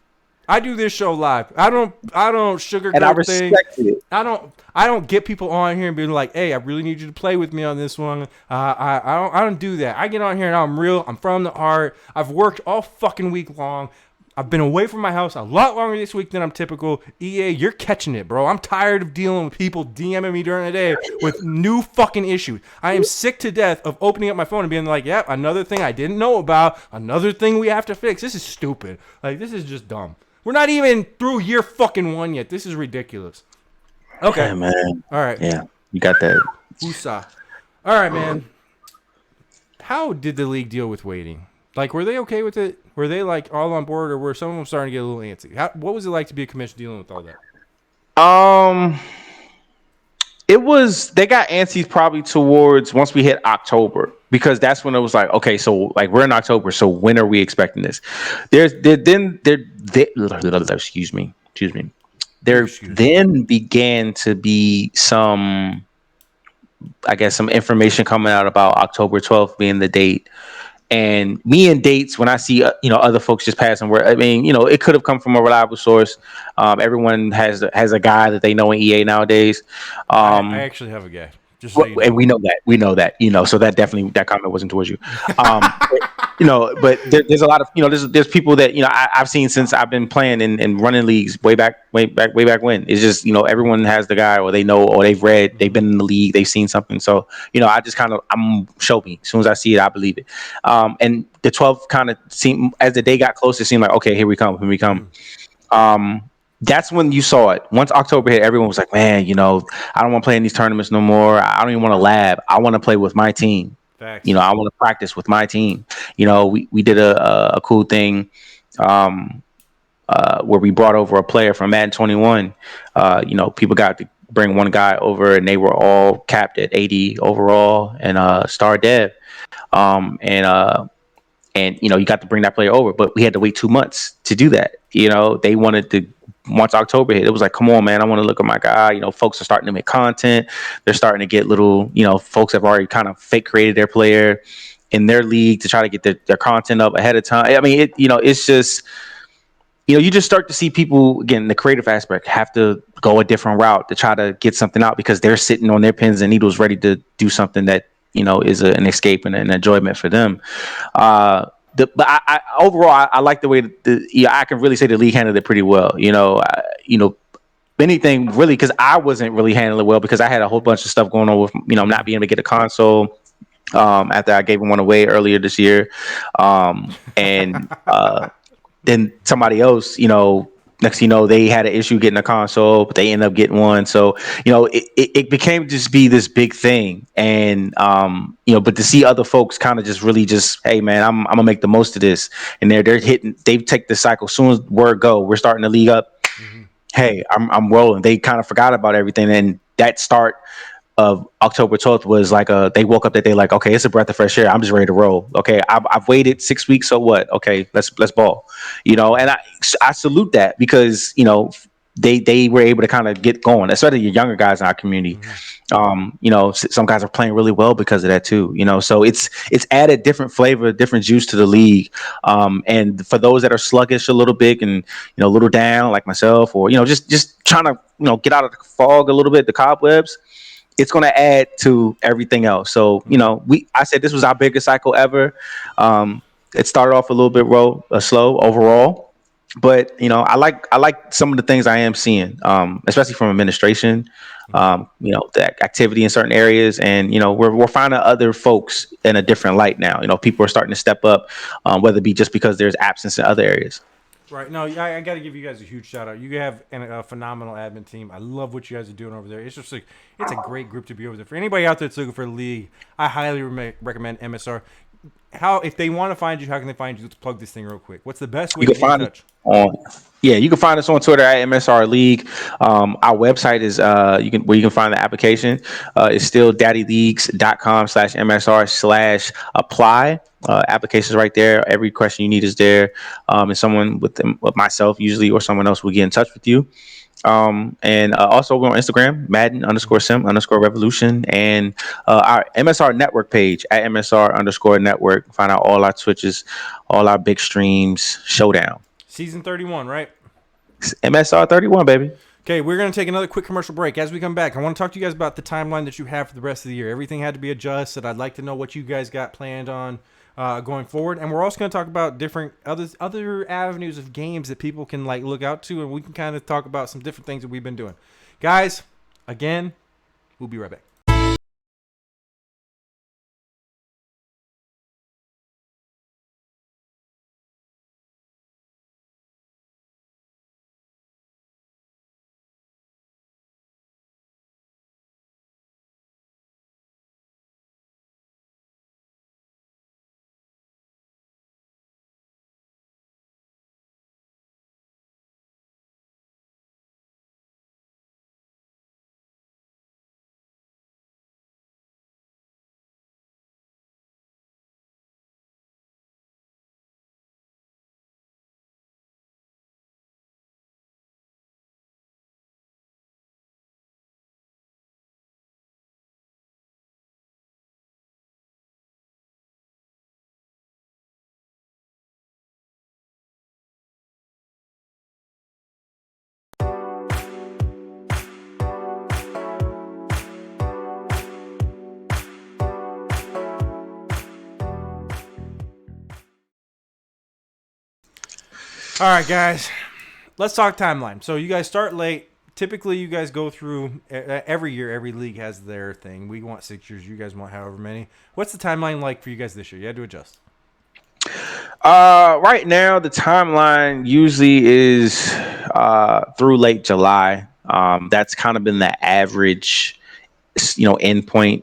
I do this show live. I don't sugarcoat and I respect things. It. I don't get people on here and be like, hey, I really need you to play with me on this one. I don't do that. I get on here and I'm real. I'm from the heart. I've worked all fucking week long. I've been away from my house a lot longer this week than I'm typical. EA, you're catching it, bro. I'm tired of dealing with people DMing me during the day with new fucking issues. I am sick to death of opening up my phone and being like, yep, another thing I didn't know about, another thing we have to fix. This is stupid. Like, this is just dumb. We're not even through year fucking 1 yet. This is ridiculous. Okay. Yeah, man. All right. Yeah, you got that. Woosah. All right, man. How did the league deal with waiting? Like, were they okay with it? Were they, like, all on board, or were some of them starting to get a little antsy? What was it like to be a commissioner dealing with all that? They got antsy probably towards once we hit October. because that's when it was like, okay, so like we're in October, so when are we expecting this? There's there then there excuse me. Big There excuse me. then began to be some, I guess, some information coming out about October 12th being the date. And me and dates, when I see other folks just passing word, I mean, it could have come from a reliable source. Everyone has a guy that they know in EA nowadays. I Um, actually have a guy, just so you and know. we know that. So that definitely, that comment wasn't towards you. But there's a lot of, there's people that I've seen since I've been playing and running leagues way back when. It's just, everyone has the guy, or they know, or they've read, they've been in the league, they've seen something. So I just kind of, show me, as soon as I see it, I believe it. And the 12 kind of seemed, as the day got closer, it seemed like, okay, here we come, here we come. That's when you saw it. Once October hit, everyone was like, man, I don't want to play in these tournaments no more. I don't even want to lab. I want to play with my team. Facts. I want to practice with my team. We did a cool thing, um, where we brought over a player from Madden 21. People got to bring one guy over, and they were all capped at 80 overall and star dev. And you got to bring that player over, but we had to wait 2 months to do that. They wanted to, once October hit, it was like, come on, man, I want to look at my guy. Folks are starting to make content. They're starting to get little, folks have already kind of fake created their player in their league to try to get their content up ahead of time. I mean, it's just, you just start to see people, again, the creative aspect, have to go a different route to try to get something out, because they're sitting on their pins and needles ready to do something that is an escape and an enjoyment for them. uh but I overall, I like the way that I can really say the league handled it pretty well. Anything really, because I wasn't really handling it well, because I had a whole bunch of stuff going on with not being able to get a console, after I gave one away earlier this year. And then somebody else, next thing you know, they had an issue getting a console, but they ended up getting one. So it became just be this big thing. And but to see other folks kind of just really just, hey man, I'm gonna make the most of this. And they're hitting, they take the cycle. Soon as word go, we're starting the league up. Mm-hmm. Hey, I'm rolling. They kind of forgot about everything, and that start of October 12th was like, they woke up that day like, okay, it's a breath of fresh air. I'm just ready to roll. Okay, I've waited 6 weeks, so what? Okay, let's ball. And I salute that, because they were able to kind of get going, especially your younger guys in our community. Mm-hmm. Some guys are playing really well because of that too. So it's added different flavor, different juice to the league. And for those that are sluggish a little bit, and a little down like myself, or just trying to get out of the fog a little bit, the cobwebs, it's going to add to everything else. So, Mm-hmm. I said this was our biggest cycle ever. It started off a little bit slow overall, but I like some of the things I am seeing, especially from administration, Mm-hmm. the activity in certain areas, and we're finding other folks in a different light now. People are starting to step up, whether it be just because there's absence in other areas. Right. No, I got to give you guys a huge shout out. You have a phenomenal admin team. I love what you guys are doing over there. It's just like, it's a great group to be over there. For anybody out there that's looking for a league, I highly recommend MSR. How, if they want to find you, how can they find you? Let's plug this thing real quick. What's the best way You to can get in find us touch? on Yeah, you can find us on Twitter at MSR League. Our website is where you can find the application. It's still daddyleagues.com/MSR/apply. Applications right there. Every question you need is there. And someone with myself usually, or someone else will get in touch with you. And also we're on Instagram, Madden Mm-hmm. underscore Sim underscore Revolution, and our MSR network page at MSR underscore network. Find out all our Twitches, all our big streams, showdown. Season 31, right? It's MSR 31, baby. Okay, we're going to take another quick commercial break. As we come back, I want to talk to you guys about the timeline that you have for the rest of the year. Everything had to be adjusted. I'd like to know what you guys got planned on going forward, and we're also going to talk about different other avenues of games that people can like look out to, and we can kind of talk about some different things that we've been doing. Guys, again, we'll be right back. All right, guys. Let's talk timeline. So you guys start late. Typically, you guys go through every year. Every league has their thing. We want 6 years. You guys want however many. What's the timeline like for you guys this year? You had to adjust. Right now the timeline usually is through late July. That's kind of been the average, endpoint.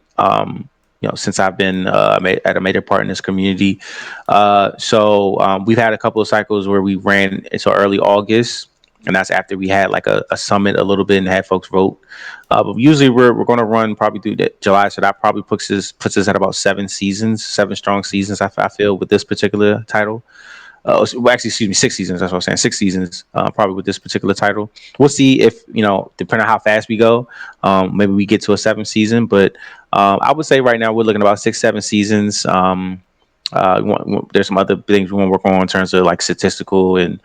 Since I've been at a major part in this community. So we've had a couple of cycles where we ran until early August, and that's after we had like a summit a little bit and had folks vote. But usually we're going to run probably through July, so that probably puts us at about 7 seasons, 7 strong seasons. I feel with this particular title. Well, actually, excuse me, 6 seasons. That's what I'm saying. 6 seasons, probably with this particular title. We'll see if depending on how fast we go, maybe we get to a 7th season. But I would say right now we're looking about 6, 7 seasons. There's some other things we want to work on in terms of like statistical and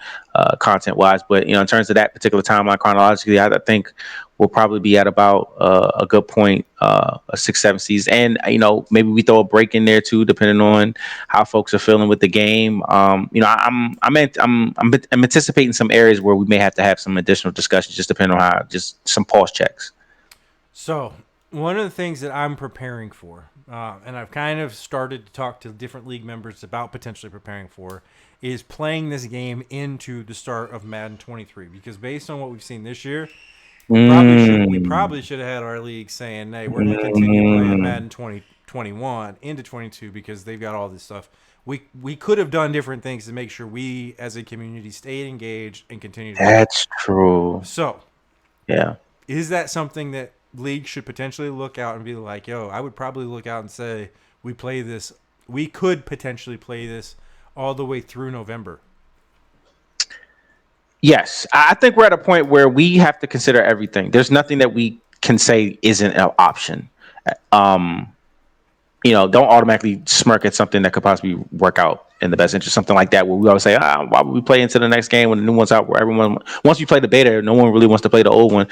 content wise, but in terms of that particular timeline chronologically, I think we'll probably be at about a good point, a 6, 7 seasons, and maybe we throw a break in there too, depending on how folks are feeling with the game. I'm anticipating some areas where we may have to have some additional discussions, just depending on how, just some pulse checks. So, one of the things that I'm preparing for, and I've kind of started to talk to different league members about potentially preparing for, is playing this game into the start of Madden 23. Because based on what we've seen this year, we probably should have had our league saying, hey, we're going to continue playing Madden 2021 into 22 because they've got all this stuff. We could have done different things to make sure we as a community stayed engaged and continued. That's true. So, yeah. Is that something that league should potentially look out and be like, yo, I would probably look out and say we could potentially play this all the way through November? Yes, I think we're at a point where we have to consider everything. There's nothing that we can say isn't an option. Don't automatically smirk at something that could possibly work out in the best interest, something like that, where we always say, why would we play into the next game when the new one's out, where once you play the beta, no one really wants to play the old one.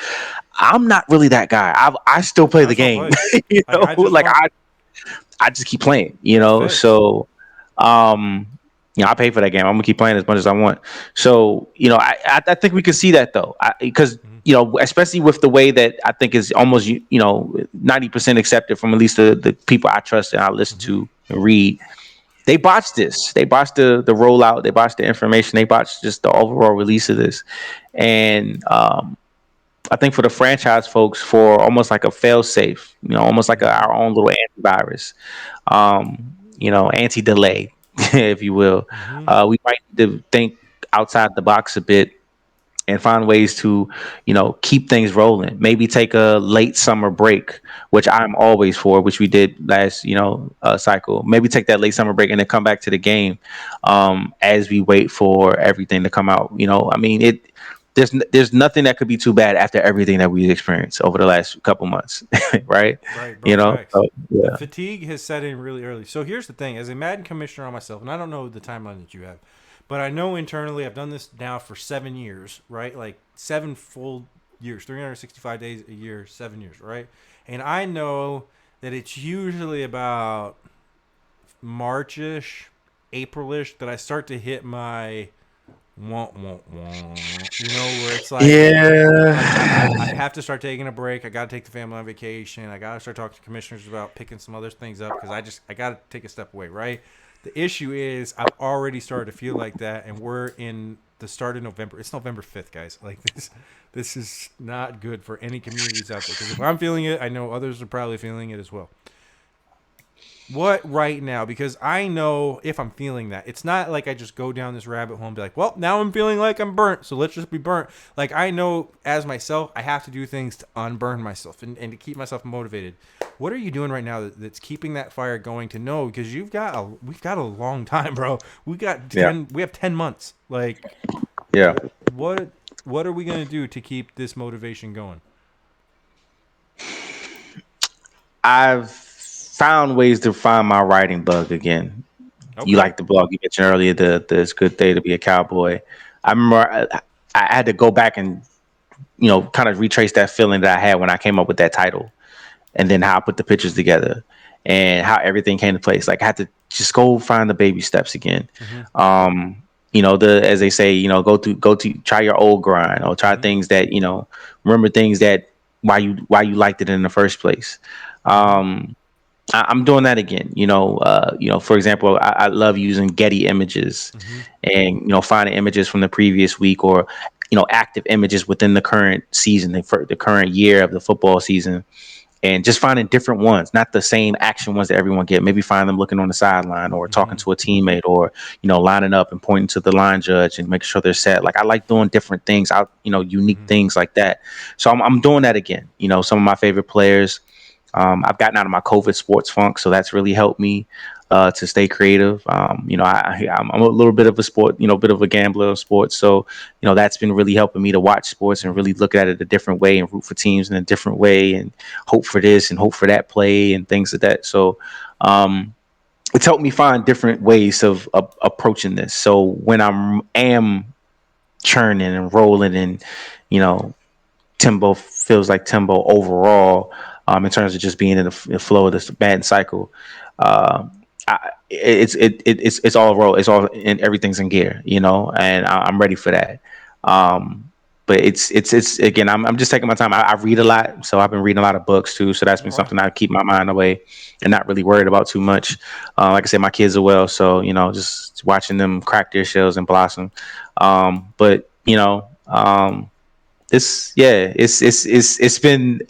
I'm not really that guy. I still play the game. I just keep playing, so, I pay for that game. I'm gonna keep playing as much as I want. So, I think we can see that though, because especially with the way that I think is almost 90% accepted from at least the people I trust and I listen to and read. They botched this. They botched the rollout. They botched the information. They botched just the overall release of this. And I think for the franchise folks, for almost like a fail safe, almost like our own little antivirus, anti-delay, if you will, we might need to think outside the box a bit and find ways to, keep things rolling. Maybe take a late summer break, which I'm always for, which we did last, cycle. Maybe take that late summer break and then come back to the game as we wait for everything to come out. There's nothing that could be too bad after everything that we experienced over the last couple months, right? Right, bro. So, yeah. Fatigue has set in really early. So here's the thing: as a Madden commissioner on myself, and I don't know the timeline that you have, but I know internally I've done this now for 7 years, right? Like 7 full years, 365 days a year, 7 years, right? And I know that it's usually about March-ish, April-ish that I start to hit my where it's like, I have to start taking a break. I got to take the family on vacation. I got to start talking to commissioners about picking some other things up because I got to take a step away, right? The issue is I've already started to feel like that, and we're in the start of November. It's November 5th, guys. Like this is not good for any communities out there, because if I'm feeling it, I know others are probably feeling it as well. What right now? Because I know if I'm feeling that, it's not like I just go down this rabbit hole and be like, well, now I'm feeling like I'm burnt, so let's just be burnt. Like, I know as myself, I have to do things to unburn myself and to keep myself motivated. What are you doing right now that's keeping that fire going to know? Because we've got a long time, bro. We have 10 months. Like, yeah. What are we gonna do to keep this motivation going? I've found ways to find my writing bug again. Okay. You like the blog you mentioned earlier, the It's Good Day to Be a Cowboy. I remember I had to go back and kind of retrace that feeling that I had when I came up with that title, and then how I put the pictures together and how everything came to place. Like, I had to just go find the baby steps again. as they say, go to try your old grind, or try Mm-hmm. things that, remember things that why you liked it in the first place. Mm-hmm. um I'm doing that again. For example, I love using Getty images, Mm-hmm. and finding images from the previous week, or active images within the current season, the current year of the football season, and just finding different ones, not the same action ones that everyone get. Maybe find them looking on the sideline, or talking Mm-hmm. to a teammate, or lining up and pointing to the line judge and making sure they're set. Like, I like doing different things out, unique Mm-hmm. things like that. So I'm doing that again. Some of my favorite players. I've gotten out of my COVID sports funk, so that's really helped me to stay creative. I'm a little bit of a sport, bit of a gambler of sports, so that's been really helping me to watch sports and Mm-hmm. really look at it a different way, and root for teams in a different way, and hope for this and hope for that play and things like that. So um, it's helped me find different ways of approaching this. So when am churning and rolling, and you know Timbo feels like Timbo overall, in terms of just being in the flow of this bad cycle. Uh, it's all roll. It's all in everything's in gear, and I'm ready for that. But it's again, I'm just taking my time. I read a lot, so I've been reading a lot of books too. So that's been All right. something I keep my mind away and not really worried about too much. Like I said, my kids are well, so just watching them crack their shells and blossom. But this yeah it's been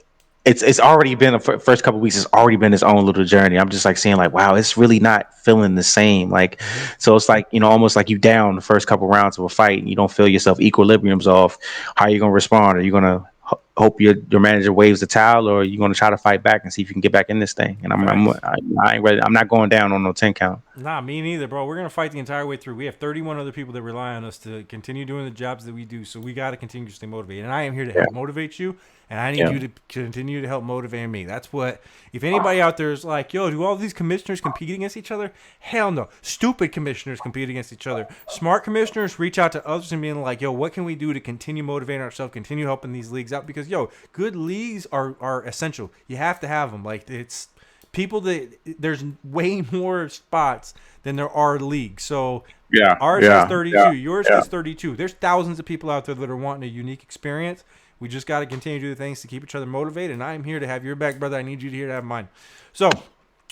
it's already been first couple weeks. It's already been its own little journey. I'm just like seeing, like, wow, it's really not feeling the same. Like, Mm-hmm. so it's like, almost like you down the first couple rounds of a fight and you don't feel yourself, equilibrium's off. How are you gonna respond? Are you gonna hope your manager waves the towel, or are you gonna try to fight back and see if you can get back in this thing? And Facts. I ain't ready. I'm not going down on no 10 count. Nah, me neither, bro. We're gonna fight the entire way through. We have 31 other people that rely on us to continue doing the jobs that we do, so we got to continue to stay motivated. And I am here to Yeah, help motivate you, and I need yeah. you to continue to help motivate me. That's what. If anybody out there is like, "Yo, do all these commissioners compete against each other?" Hell no. Stupid commissioners compete against each other. Smart commissioners reach out to others and being like, "Yo, what can we do to continue motivating ourselves, continue helping these leagues out?" Because good leagues are essential. You have to have them. Like, it's people that there's way more spots than there are leagues. So Yeah, ours has yeah, 32, yeah, yours yeah. has 32. There's thousands of people out there that are wanting a unique experience. We just got to continue to do the things to keep each other motivated. And I am here to have your back, brother. I need you to here to have mine. So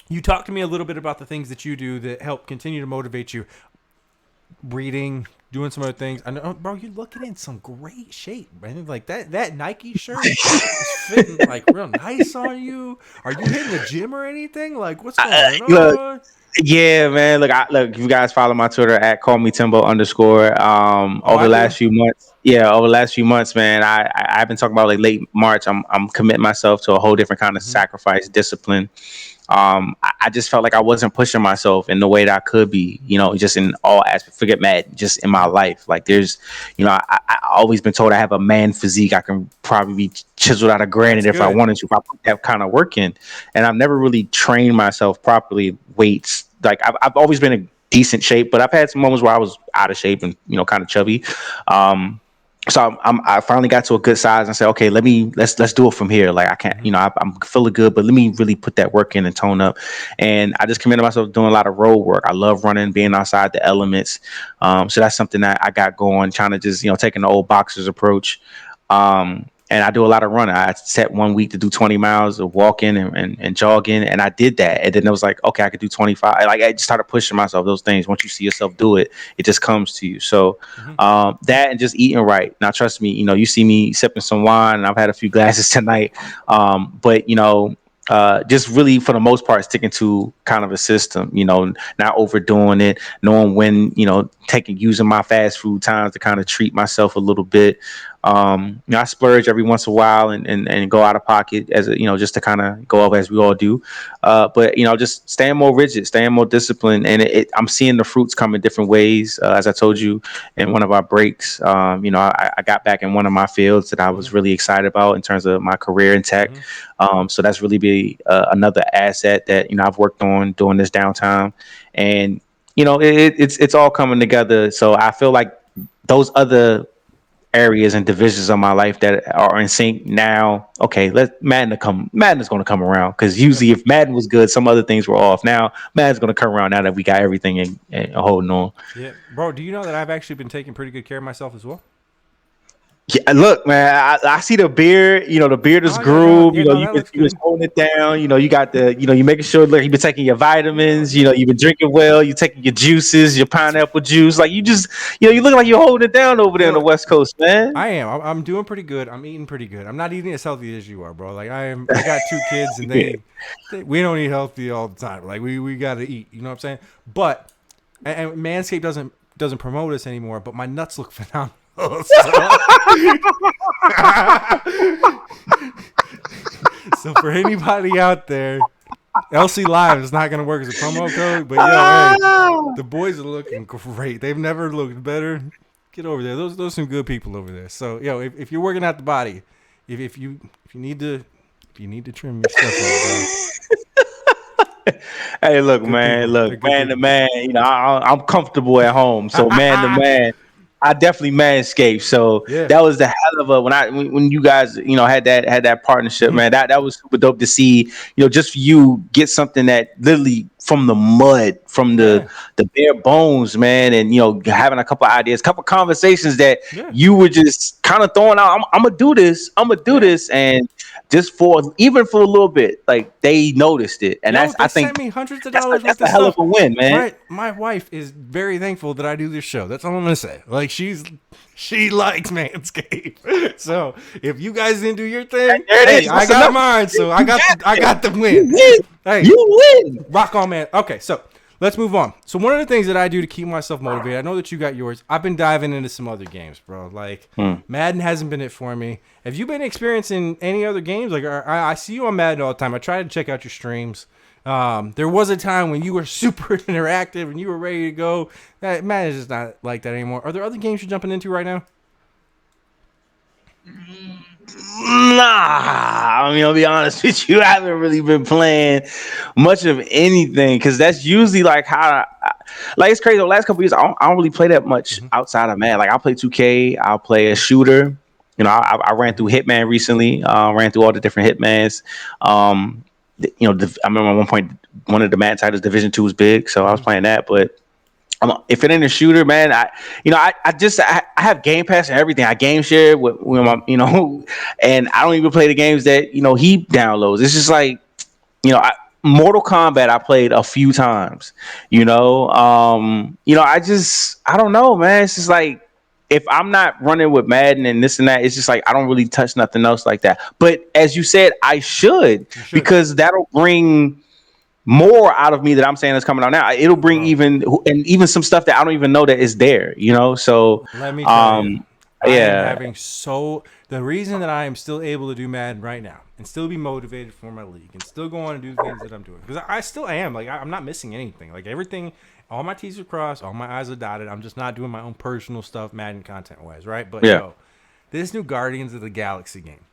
you talked to me a little bit about the things that you do that help continue to motivate you. Reading, doing some other things. I know, bro, you're looking in some great shape, man. Like that Nike shirt is fitting like real nice on you. Are you hitting the gym or anything? Like, what's going Look, on? yeah, man. Look. You guys follow my Twitter at call me Timbo underscore. Oh, Over I the do. last few months, man. I've been talking about, like, late March. I'm committing myself to a whole different kind of Mm-hmm. sacrifice, discipline. I just felt like I wasn't pushing myself in the way that I could be, just in all aspects. Forget Madden, just in my Mm-hmm. life. Like, there's, I always been told I have a man physique. I can probably be chiseled out of That's granite if I good. wanted to, if I put that kind of work in. And I've never really trained myself properly. Weights, like, I've always been in decent shape, but I've had some moments where I was out of shape and kind of chubby. Um, so I finally got to a good size and said, okay, let's do it from here. Like, I can't, Mm-hmm. I'm feeling good, but let me really put that work in and tone up. And I just committed myself to doing a lot of road work. I love running, being outside the elements. So that's something that I got going, trying to just, taking the old boxers approach. And I do a lot of running. I set one week to do 20 miles of walking and jogging. And I did that. And then it was like, okay, I could do 25. Like, I just started pushing myself, those things. Once you see yourself do it, it just comes to you. So Mm-hmm. that, and just eating right. Now, trust me, you see me sipping some wine, and I've had a few glasses tonight. But just really, for the most part, sticking to kind of a system, not overdoing it, knowing when, using my fast food times to kind of treat myself a little bit. I splurge every once in a while, and go out of pocket, as a, just to kind of go up, as we all do. But just staying more rigid, staying more disciplined, and I'm seeing the fruits come in different ways. As I told you in one of our breaks, I got back in one of my fields that I Mm-hmm. was really excited about in terms of my career in tech. Mm-hmm. So that's really be another asset that I've worked on during this downtime, and it's all coming together. So I feel like those other areas and divisions of my life that are in sync now. Okay, let Madden is going to come around, because usually if Madden was good, some other things were off. Now Madden's going to come around now that we got everything in holding on. Yeah, bro. Do you know that I've actually been taking pretty good care of myself as well? Yeah, look, man, I see the beard. You know, the beard is Oh yeah, no, groomed. yeah, You know, no, that looks you been good. holding it down. You know, you got you making sure, look, you've been taking your vitamins. You know, you've been drinking well. You taking your juices, your pineapple juice. Like, you look like you're holding it down over there on the Yo, West Coast, man. I am. I'm doing pretty good. I'm eating pretty good. I'm not eating as healthy as you are, bro. Like I am. I got two kids, and we don't eat healthy all the time. Like we got to eat. You know what I'm saying? But and Manscaped doesn't promote us anymore. But my nuts look phenomenal. So for anybody out there, LC Live is not going to work as a promo code. But yo, hey, the boys are looking great. They've never looked better. Get over there. Those are some good people over there. So yo, if you're working out the body, if you need to trim your stuff up, bro. Hey, look, Good man, people. look, They're good man to people. man. You know, I'm comfortable at home, so man to man, I definitely manscaped. So Yeah. that was the hell of a when you guys had that partnership, man. That was super dope to see. Just for you get something that literally from the mud, from Yeah. the bare bones, man, and having a couple ideas, couple conversations that Yeah. you were just kind of throwing out. I'm gonna do this. I'm gonna do Yeah. this, and just even for a little bit, like they noticed it, and Yo, I they think sent me hundreds of that's dollars that's worth a of hell of stuff. a win, man. My wife is very thankful that I do this show. That's all I'm gonna say. Like she likes Manscaped. So if you guys didn't do your thing, There it hey, is. I That's got enough. mine. So I You got the You win. win. Hey, You win. rock on, man. Okay, so let's move on. So one of the things that I do to keep myself motivated, I know that you got yours. I've been diving into some other games, bro. Like Madden hasn't been it for me. Have you been experiencing any other games? Like I see you on Madden all the time. I try to check out your streams. There was a time when you were super interactive and you were ready to go. Madden is just not like that anymore. Are there other games you're jumping into right now? Nah, I mean, I'll be honest with you. I haven't really been playing much of anything, because that's usually like like it's crazy. The last couple years, I don't really play that much outside of Madden. Like I'll play 2K, I'll play a shooter. I ran through Hitman recently. Ran through all the different Hitmans. I remember at one point one of the Madden titles, Division 2, was big, so I was playing that. But if it ain't a shooter, man, I have Game Pass and everything. I game share with my, and I don't even play the games that he downloads. It's just like, Mortal Kombat I played a few times. I don't know, man. It's just like, if I'm not running with Madden and this and that, it's just like I don't really touch nothing else like that. But as you said, I should, because that'll bring more out of me that I'm saying is coming out now. It'll bring Bro, even some stuff that I don't even know that is there. So let me tell you, I am yeah, having the reason that I am still able to do Madden right now and still be motivated for my league and still go on and do the things that I'm doing, because I still am. Like I'm not missing anything. Like everything, all my T's are crossed, all my I's are dotted. I'm just not doing my own personal stuff Madden content wise, right? But yeah. this new Guardians of the Galaxy game,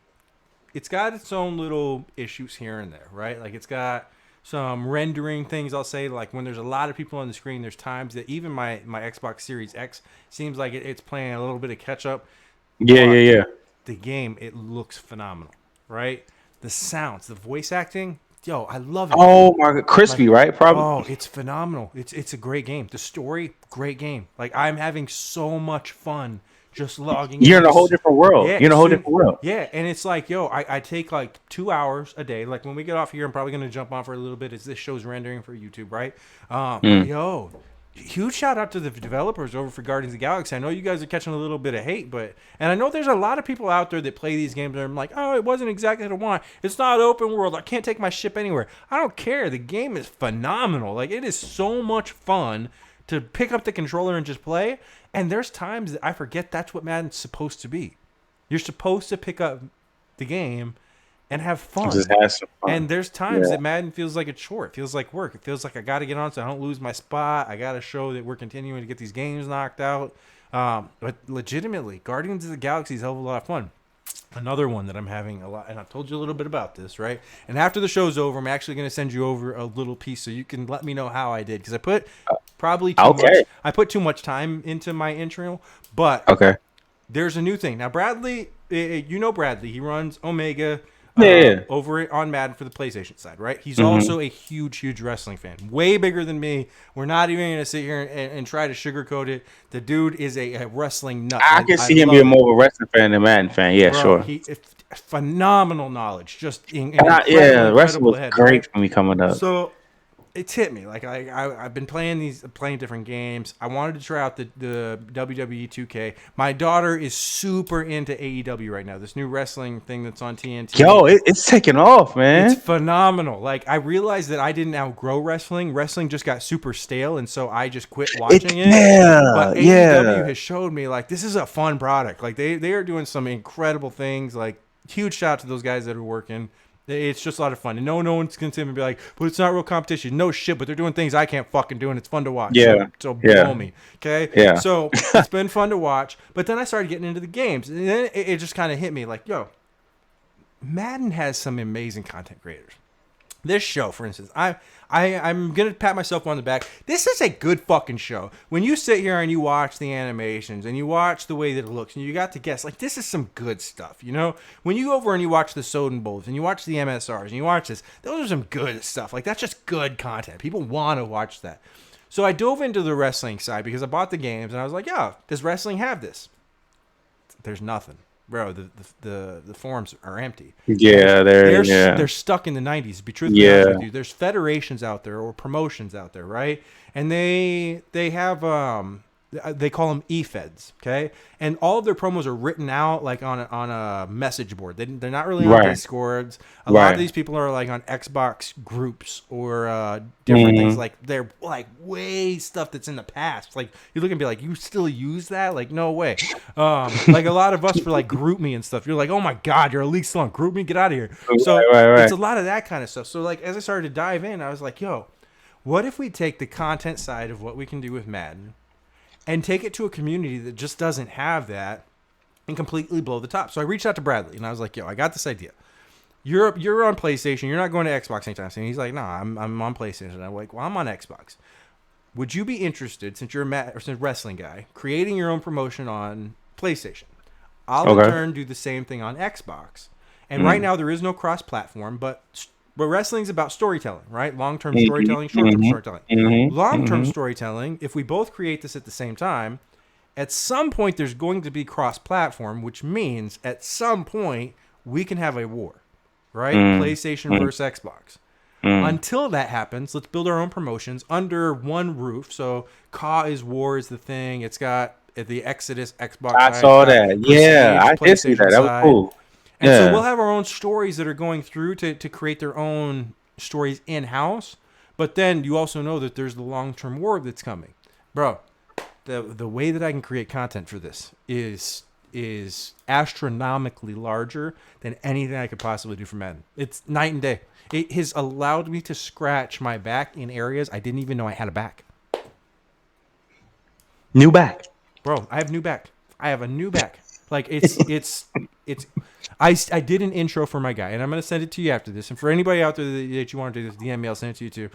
it's got its own little issues here and there, right? Like it's got some rendering things, I'll say. Like when there's a lot of people on the screen, there's times that even my Xbox Series X seems like it's playing a little bit of catch up. Yeah. The game, it looks phenomenal, right? The sounds, the voice acting, yo, I love it. Oh my God, crispy, Like, right? Probably. oh, it's phenomenal. It's a great game. The story, great game. Like I'm having so much fun just logging You're in. in a whole different world. Yeah, You're in a whole different world. Yeah, and it's like, yo, I take like 2 hours a day. Like when we get off here, I'm probably gonna jump on for a little bit as this show's rendering for YouTube, right? Yo, huge shout out to the developers over for Guardians of the Galaxy. I know you guys are catching a little bit of hate, and I know there's a lot of people out there that play these games and I'm like, oh, it wasn't exactly what I want. It's not open world. I can't take my ship anywhere. I don't care. The game is phenomenal. Like it is so much fun to pick up the controller and just play. And there's times that I forget that's what Madden's supposed to be. You're supposed to pick up the game and have fun. Just have some fun. And there's times that Madden feels like a chore. It feels like work. It feels like I got to get on so I don't lose my spot. I got to show that we're continuing to get these games knocked out. But legitimately, Guardians of the Galaxy is a hell of a lot of fun. Another one that I'm having a lot, and I've told you a little bit about this, right? And after the show's over, I'm actually going to send you over a little piece so you can let me know how I did, because I put probably too much. I put too much time into my intro, but there's a new thing now. Bradley, you know Bradley. He runs Omega. Yeah. Over on Madden for the PlayStation side, right? He's Mm-hmm. also a huge wrestling fan, way bigger than me. We're not even going to sit here and try to sugarcoat it. The dude is a wrestling nut. I can see him love being it. more of a wrestling fan than Madden fan. Yeah, Bro, sure. phenomenal knowledge, just Wrestling incredible was head, great right? for me coming up. So it's hit me. Like I've been playing different games. I wanted to try out the WWE 2K. My daughter is super into AEW right now. This new wrestling thing that's on TNT. Yo, it's taking off, man. It's phenomenal. Like I realized that I didn't outgrow wrestling. Wrestling just got super stale, and so I just quit watching it. But AEW has showed me like this is a fun product. Like they are doing some incredible things. Like huge shout out to those guys that are working. It's just a lot of fun. And no one's going to be like, but it's not real competition. No shit, but they're doing things I can't fucking do, and it's fun to watch. Yeah. So blow me. Okay? Yeah. So it's been fun to watch. But then I started getting into the games. And then it just kind of hit me like, yo, Madden has some amazing content creators. This show, for instance, I'm going to pat myself on the back. This is a good fucking show. When you sit here and you watch the animations and you watch the way that it looks and you got to guess, like, this is some good stuff, you know? When you go over and you watch the Soden Bowls and you watch the MSRs and you watch this, those are some good stuff. Like, that's just good content. People want to watch that. So I dove into the wrestling side because I bought the games and I was like, yeah, does wrestling have this? There's nothing. Bro, the forums are empty. Yeah, they're stuck in the 90s. To be truthfully honest with you, there's federations out there or promotions out there, right? And they have they call them e-feds, okay? And all of their promos are written out like on a message board. They're not really on Discords. A lot of these people are like on Xbox groups or different things. Like they're like way stuff that's in the past. Like you look and be like, you still use that? Like no way. Like a lot of us for like Group Me and stuff. You're like, oh my god, you're a league still on Group Me. Get out of here. So it's a lot of that kind of stuff. So like as I started to dive in, I was like, yo, what if we take the content side of what we can do with Madden and take it to a community that just doesn't have that and completely blow the top? So I reached out to Bradley and I was like, yo, I got this idea. You're on PlayStation. You're not going to Xbox anytime soon. He's like, no, I'm on PlayStation. I'm like, well, I'm on Xbox. Would you be interested, since you're a wrestling guy, creating your own promotion on PlayStation? I'll in turn do the same thing on Xbox. And right now there is no cross-platform, but wrestling's about storytelling, right? Long-term storytelling, short-term storytelling. Long-term storytelling, if we both create this at the same time, at some point there's going to be cross-platform, which means at some point we can have a war, right? PlayStation versus Xbox. Until that happens, let's build our own promotions under one roof. So Caw is War is the thing. It's got the Exodus Xbox. I saw that. Yeah, I did see that. That was cool. And so we'll have our own stories that are going through to create their own stories in-house. But then you also know that there's the long-term war that's coming. Bro, the way that I can create content for this is astronomically larger than anything I could possibly do for Madden. It's night and day. It has allowed me to scratch my back in areas I didn't even know I had a back. New back. Bro, I have new back. I have a new back. Like it's I did an intro for my guy, and I'm gonna send it to you after this. And for anybody out there that you want to do this, DM me, I'll send it to you too.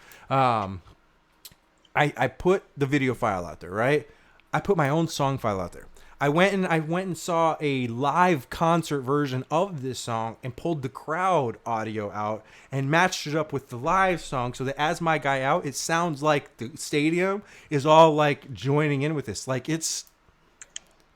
I put the video file out there, right? I put my own song file out there. I went and saw a live concert version of this song and pulled the crowd audio out and matched it up with the live song so that as my guy out, it sounds like the stadium is all like joining in with this. Like it's.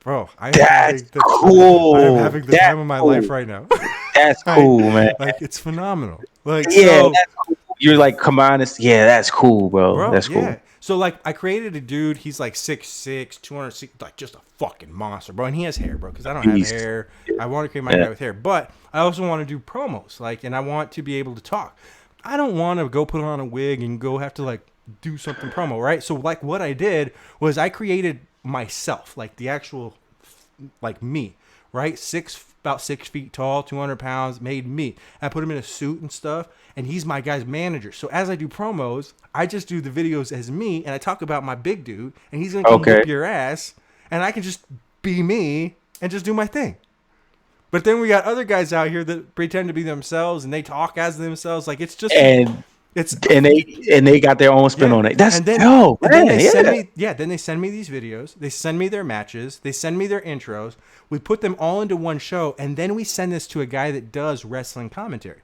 Bro, that's cool. I'm having the time of my life right now. That's cool, man. Like it's phenomenal. Like that's cool. You're like combine this. Yeah, that's cool, bro. That's cool. Yeah. So like I created a dude. He's like 6'6", 260, like just a fucking monster, bro. And he has hair, bro. Because I don't have hair. I want to create my guy with hair, but I also want to do promos, like, and I want to be able to talk. I don't want to go put on a wig and go have to like do something promo, right? So like what I did was I created myself, like the actual, like me, right? About 6 feet tall, 200 pounds, made me. I put him in a suit and stuff, and he's my guy's manager. So as I do promos, I just do the videos as me, and I talk about my big dude, and he's gonna come whip your ass, and I can just be me and just do my thing. But then we got other guys out here that pretend to be themselves, and they talk as themselves. Like it's just and It's and they got their own spin yeah, on it. That's and then dope, and then man. they send Yeah, me then they send me these videos. They send me their matches. They send me their intros. We put them all into one show, and then we send this to a guy that does wrestling commentary,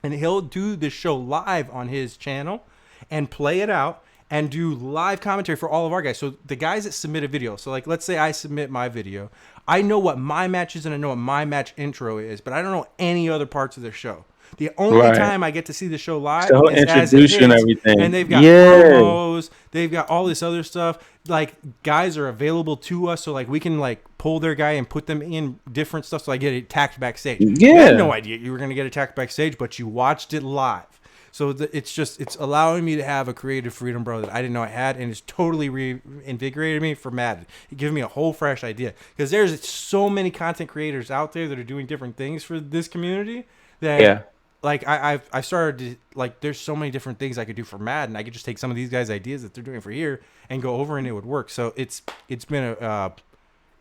and he'll do this show live on his channel and play it out and do live commentary for all of our guys. So the guys that submit a video, so like let's say I submit my video, I know what my match is and I know what my match intro is, but I don't know any other parts of the show. The only right. time I get to see the show live So he'll is as it introduce you and hits, and everything. they've got Yeah, promos, they've got all this other stuff. Like guys are available to us, so like we can like pull their guy and put them in different stuff. So I get attacked backstage. You had no yeah. idea you were gonna get attacked backstage, but you watched it live. So it's allowing me to have a creative freedom, bro, that I didn't know I had, and it's totally reinvigorated me for Madden. It gave me a whole fresh idea because there's so many content creators out there that are doing different things for this community that Yeah. like I've started to like there's so many different things I could do for Madden. I could just take some of these guys' ideas that they're doing for here and go over and it would work. So it's been a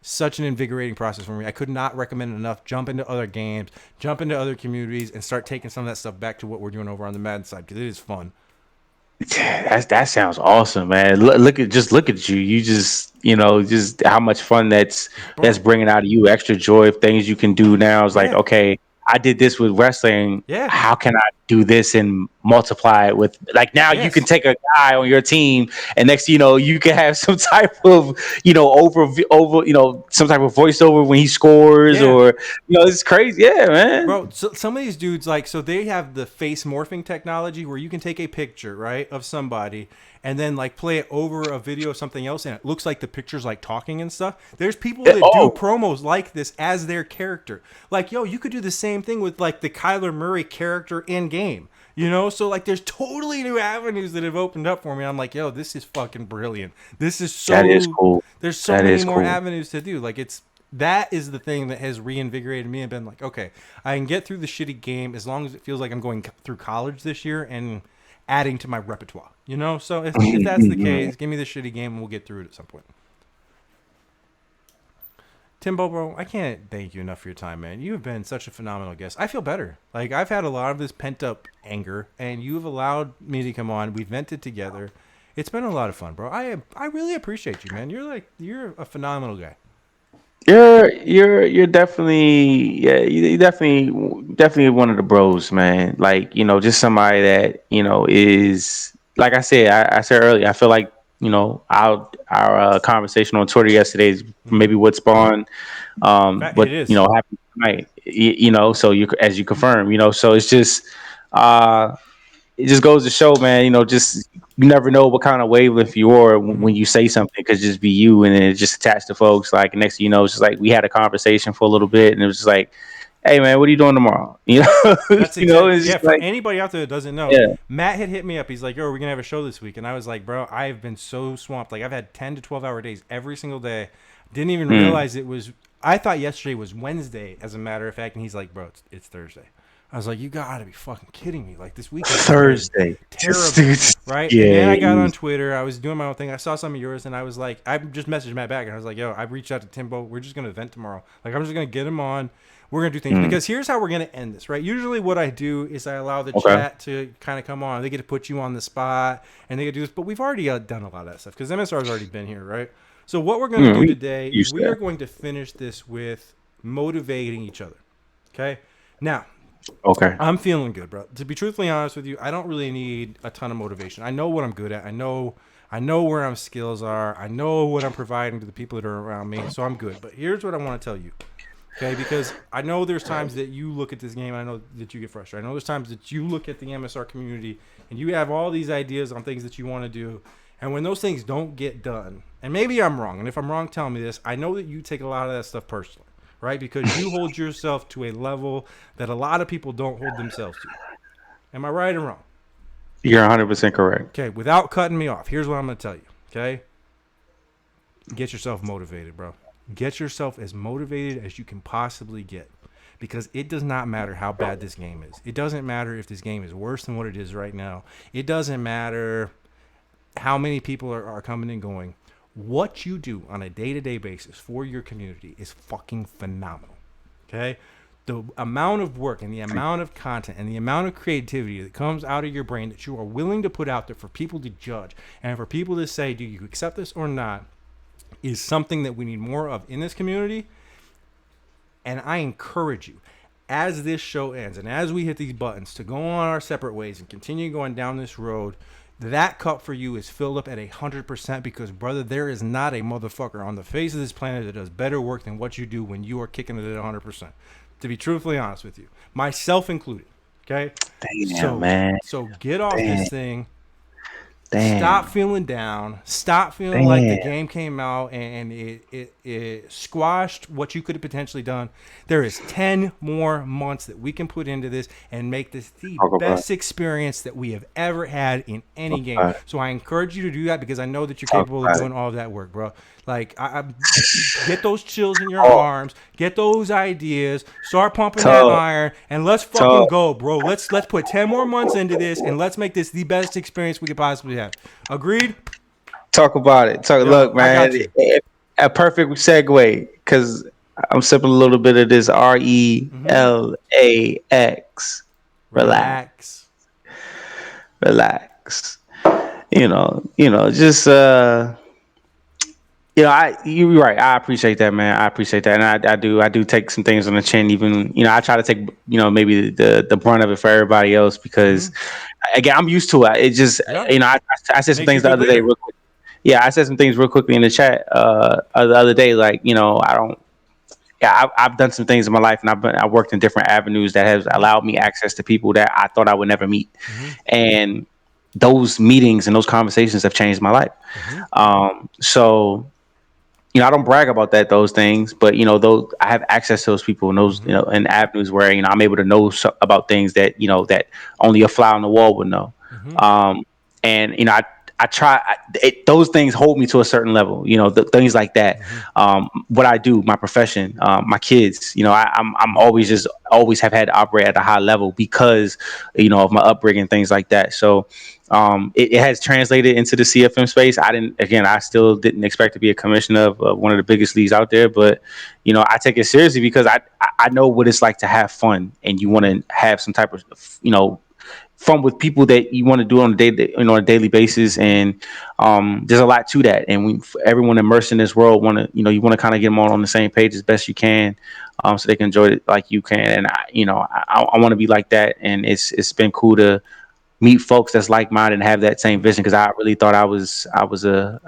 such an invigorating process for me. I could not recommend it enough. Jump into other games, jump into other communities, and start taking some of that stuff back to what we're doing over on the Madden side because it is fun. That sounds awesome, man. Look at you. You just just how much fun that's Bro, bringing out of you. Extra joy of things you can do now. It's like, yeah, okay, I did this with wrestling. yeah, How can I do this and multiply it with like now you can yes, take a guy on your team and next you can have some type of over some type of voiceover when he scores yeah. or it's crazy. Yeah, man. Bro, so some of these dudes, like, so they have the face morphing technology where you can take a picture, right, of somebody and then, like, play it over a video of something else and it looks like the picture's, like, talking and stuff. There's people that do Oh, promos like this as their character. Like, yo, you could do the same thing with, like, the Kyler Murray character in game. You know, so like there's totally new avenues that have opened up for me. I'm like, yo, this is fucking brilliant. This is that is so cool. there's so That many is more cool. avenues to do. Like it's that is the thing that has reinvigorated me and been like, okay, I can get through the shitty game as long as it feels like I'm going through college this year and adding to my repertoire. You know, so if that's the case, give me the shitty game and we'll get through it at some point. Timbo, bro, I can't thank you enough for your time, man. You have been such a phenomenal guest. I feel better. Like I've had a lot of this pent up anger, and you've allowed me to come on. We've vented together. It's been a lot of fun, bro. I really appreciate you, man. You're a phenomenal guy. You're definitely you definitely one of the bros, man. Like just somebody that is like I said. I said earlier. I feel like our conversation on Twitter yesterday is Mm-hmm. maybe what spawned It what is. happened tonight. So you as you confirm, so it's just uh it just goes to show, man. Just you never know what kind of wavelength you are Mm-hmm. when you say something. It could just be you, and then it just attached to folks. Like next thing you know, it's just like we had a conversation for a little bit, and it was just like, "Hey, man, what are you doing tomorrow?" That's exactly It's yeah. just For like, anybody out there that doesn't know, yeah, Matt had hit me up. He's like, "Yo, are we gonna have a show this week?" And I was like, "Bro, I've been so swamped. Like I've had 10 to 12 hour days every single day. Didn't even mm, realize it was. I thought yesterday was Wednesday, as a matter of fact." And he's like, "Bro, it's Thursday." I was like, "You gotta be fucking kidding me! Like this week has been going Thursday, terrible." Right, and then yeah, I got on Twitter. I was doing my own thing. I saw some of yours, and I was like, I just messaged Matt back, and I was like, "Yo, I reached out to Timbo. We're just gonna event tomorrow. Like, I'm just gonna get him on. We're gonna do things mm, because here's how we're gonna end this. Right? Usually, what I do is I allow the okay, chat to kind of come on. They get to put you on the spot, and they get to do this. But we've already done a lot of that stuff because MSR's already been here, right? So what we're gonna do we today is used to we are that. going to finish this with motivating each other. Okay. Now, Okay, I'm feeling good, bro. To be truthfully honest with you, I don't really need a ton of motivation. I know what I'm good at. I know where my skills are. I know what I'm providing to the people that are around me. So I'm good. But here's what I want to tell you. Okay, because I know there's times that you look at this game, I know that you get frustrated. I know there's times that you look at the MSR community and you have all these ideas on things that you want to do. And when those things don't get done, and maybe I'm wrong, and if I'm wrong, tell me this. I know that you take a lot of that stuff personally, right? Because you hold yourself to a level that a lot of people don't hold themselves to. Am I right or wrong? you're 100% correct. Okay, without cutting me off, here's what I'm going to tell you. Okay, get yourself motivated, bro. Get yourself as motivated as you can possibly get. Because it does not matter how bad this game is. It doesn't matter if this game is worse than what it is right now. It doesn't matter how many people are coming and going. What you do on a day-to-day basis for your community is fucking phenomenal. Okay? the amount of work and the amount of content and the amount of creativity that comes out of your brain that you are willing to put out there for people to judge and for people to say, do you accept this or not, is something that we need more of in this community. And I encourage you, as this show ends and as we hit these buttons, to go on our separate ways and continue going down this road. That cup for you is filled up at 100% because, brother, there is not a motherfucker on the face of this planet that does better work than what you do when you are kicking it at 100%. To be truthfully honest with you, myself included. Okay, Damn, man. So get off Damn. this thing. Damn. Stop feeling down. Stop feeling like the game came out and it squashed what you could have potentially done. There is 10 more months that we can put into this and make this the best experience that we have ever had in any game. So I encourage you to do that because I know that you're capable of doing all of that work, bro. Like, I get those chills in your arms, get those ideas, start pumping that iron, and let's fucking go, bro. Let's put 10 more months into this, and let's make this the best experience we could possibly have. Agreed? Talk about it. Look, man, a perfect segue, because I'm sipping a little bit of this RELAX. Relax. Just you're right. I appreciate that, man. I appreciate that, and I do take some things on the chin. Even I try to take maybe the brunt of it for everybody else because again, I'm used to it. It just I said some things the other day real quick. Yeah, I said some things real quickly in the chat the other day. Like I don't. Yeah, I've done some things in my life, and I worked in different avenues that has allowed me access to people that I thought I would never meet, and those meetings and those conversations have changed my life. So. I don't brag about those things, but those I have access to those people and those, and avenues where I'm able to know about things that that only a fly on the wall would know. And I try. Those things hold me to a certain level. Things like that. What I do, my profession, my kids. I'm always have had to operate at a high level because of my upbringing, things like that. So. It has translated into the CFM space. I still didn't expect to be a commissioner of one of the biggest leagues out there, but I take it seriously because I know what it's like to have fun, and you want to have some type of fun with people that you want to do on a daily basis, and there's a lot to that. And everyone immersed in this world want to you want to kind of get them all on the same page as best you can, so they can enjoy it like you can. And I want to be like that, and it's been cool to meet folks that's like-minded and have that same vision because I really thought I was a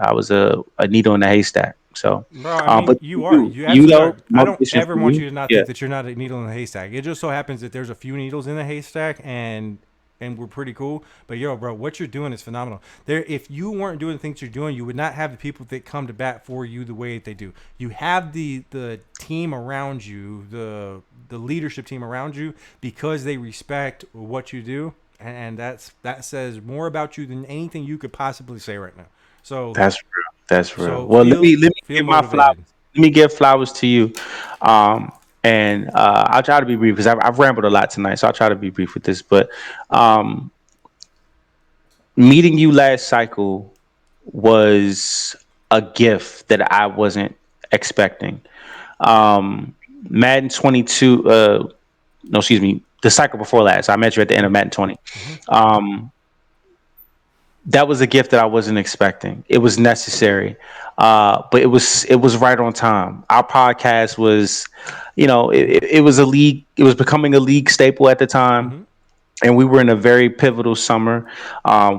needle in the haystack. So, bro, I mean, but you absolutely are. I don't ever want you to not think that you're not a needle in the haystack. It just so happens that there's a few needles in the haystack, and we're pretty cool. But bro, what you're doing is phenomenal. If you weren't doing the things you're doing, you would not have the people that come to bat for you the way that they do. You have the team around you, the leadership team around you, because they respect what you do. And that says more about you than anything you could possibly say right now. So that's real. So well, let me give my flowers. Let me give flowers to you. And I'll try to be brief because I've rambled a lot tonight. So I'll try to be brief with this. But meeting you last cycle was a gift that I wasn't expecting. Madden 22. No, excuse me. The cycle before last, I met you at the end of Madden 20. That was a gift that I wasn't expecting. It was necessary, but it was right on time. Our podcast was, it was a league. It was becoming a league staple at the time, and we were in a very pivotal summer.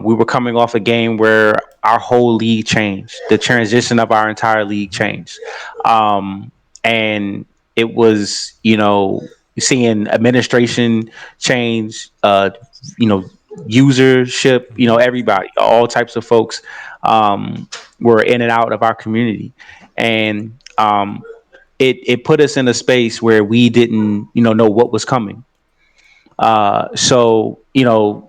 We were coming off a game where our whole league changed. The transition of our entire league changed, and it was, seeing administration change, usership, everybody, all types of folks were in and out of our community. And it put us in a space where we didn't, know what was coming. So,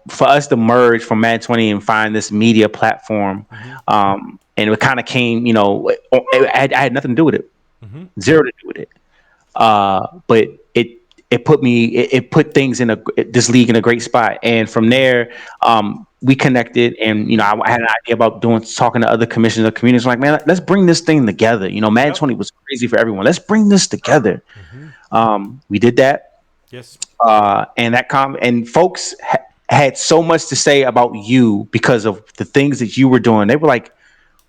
for us to merge from Madden 20 and find this media platform, and it kind of came, I had nothing to do with it, zero to do with it. But it put things in this league in a great spot. And from there, we connected, and, I had an idea about talking to other commissioners of communities. Like, man, let's bring this thing together. Madden 20 was crazy for everyone. Let's bring this together. We did that. Yes. And and folks had so much to say about you because of the things that you were doing. They were like,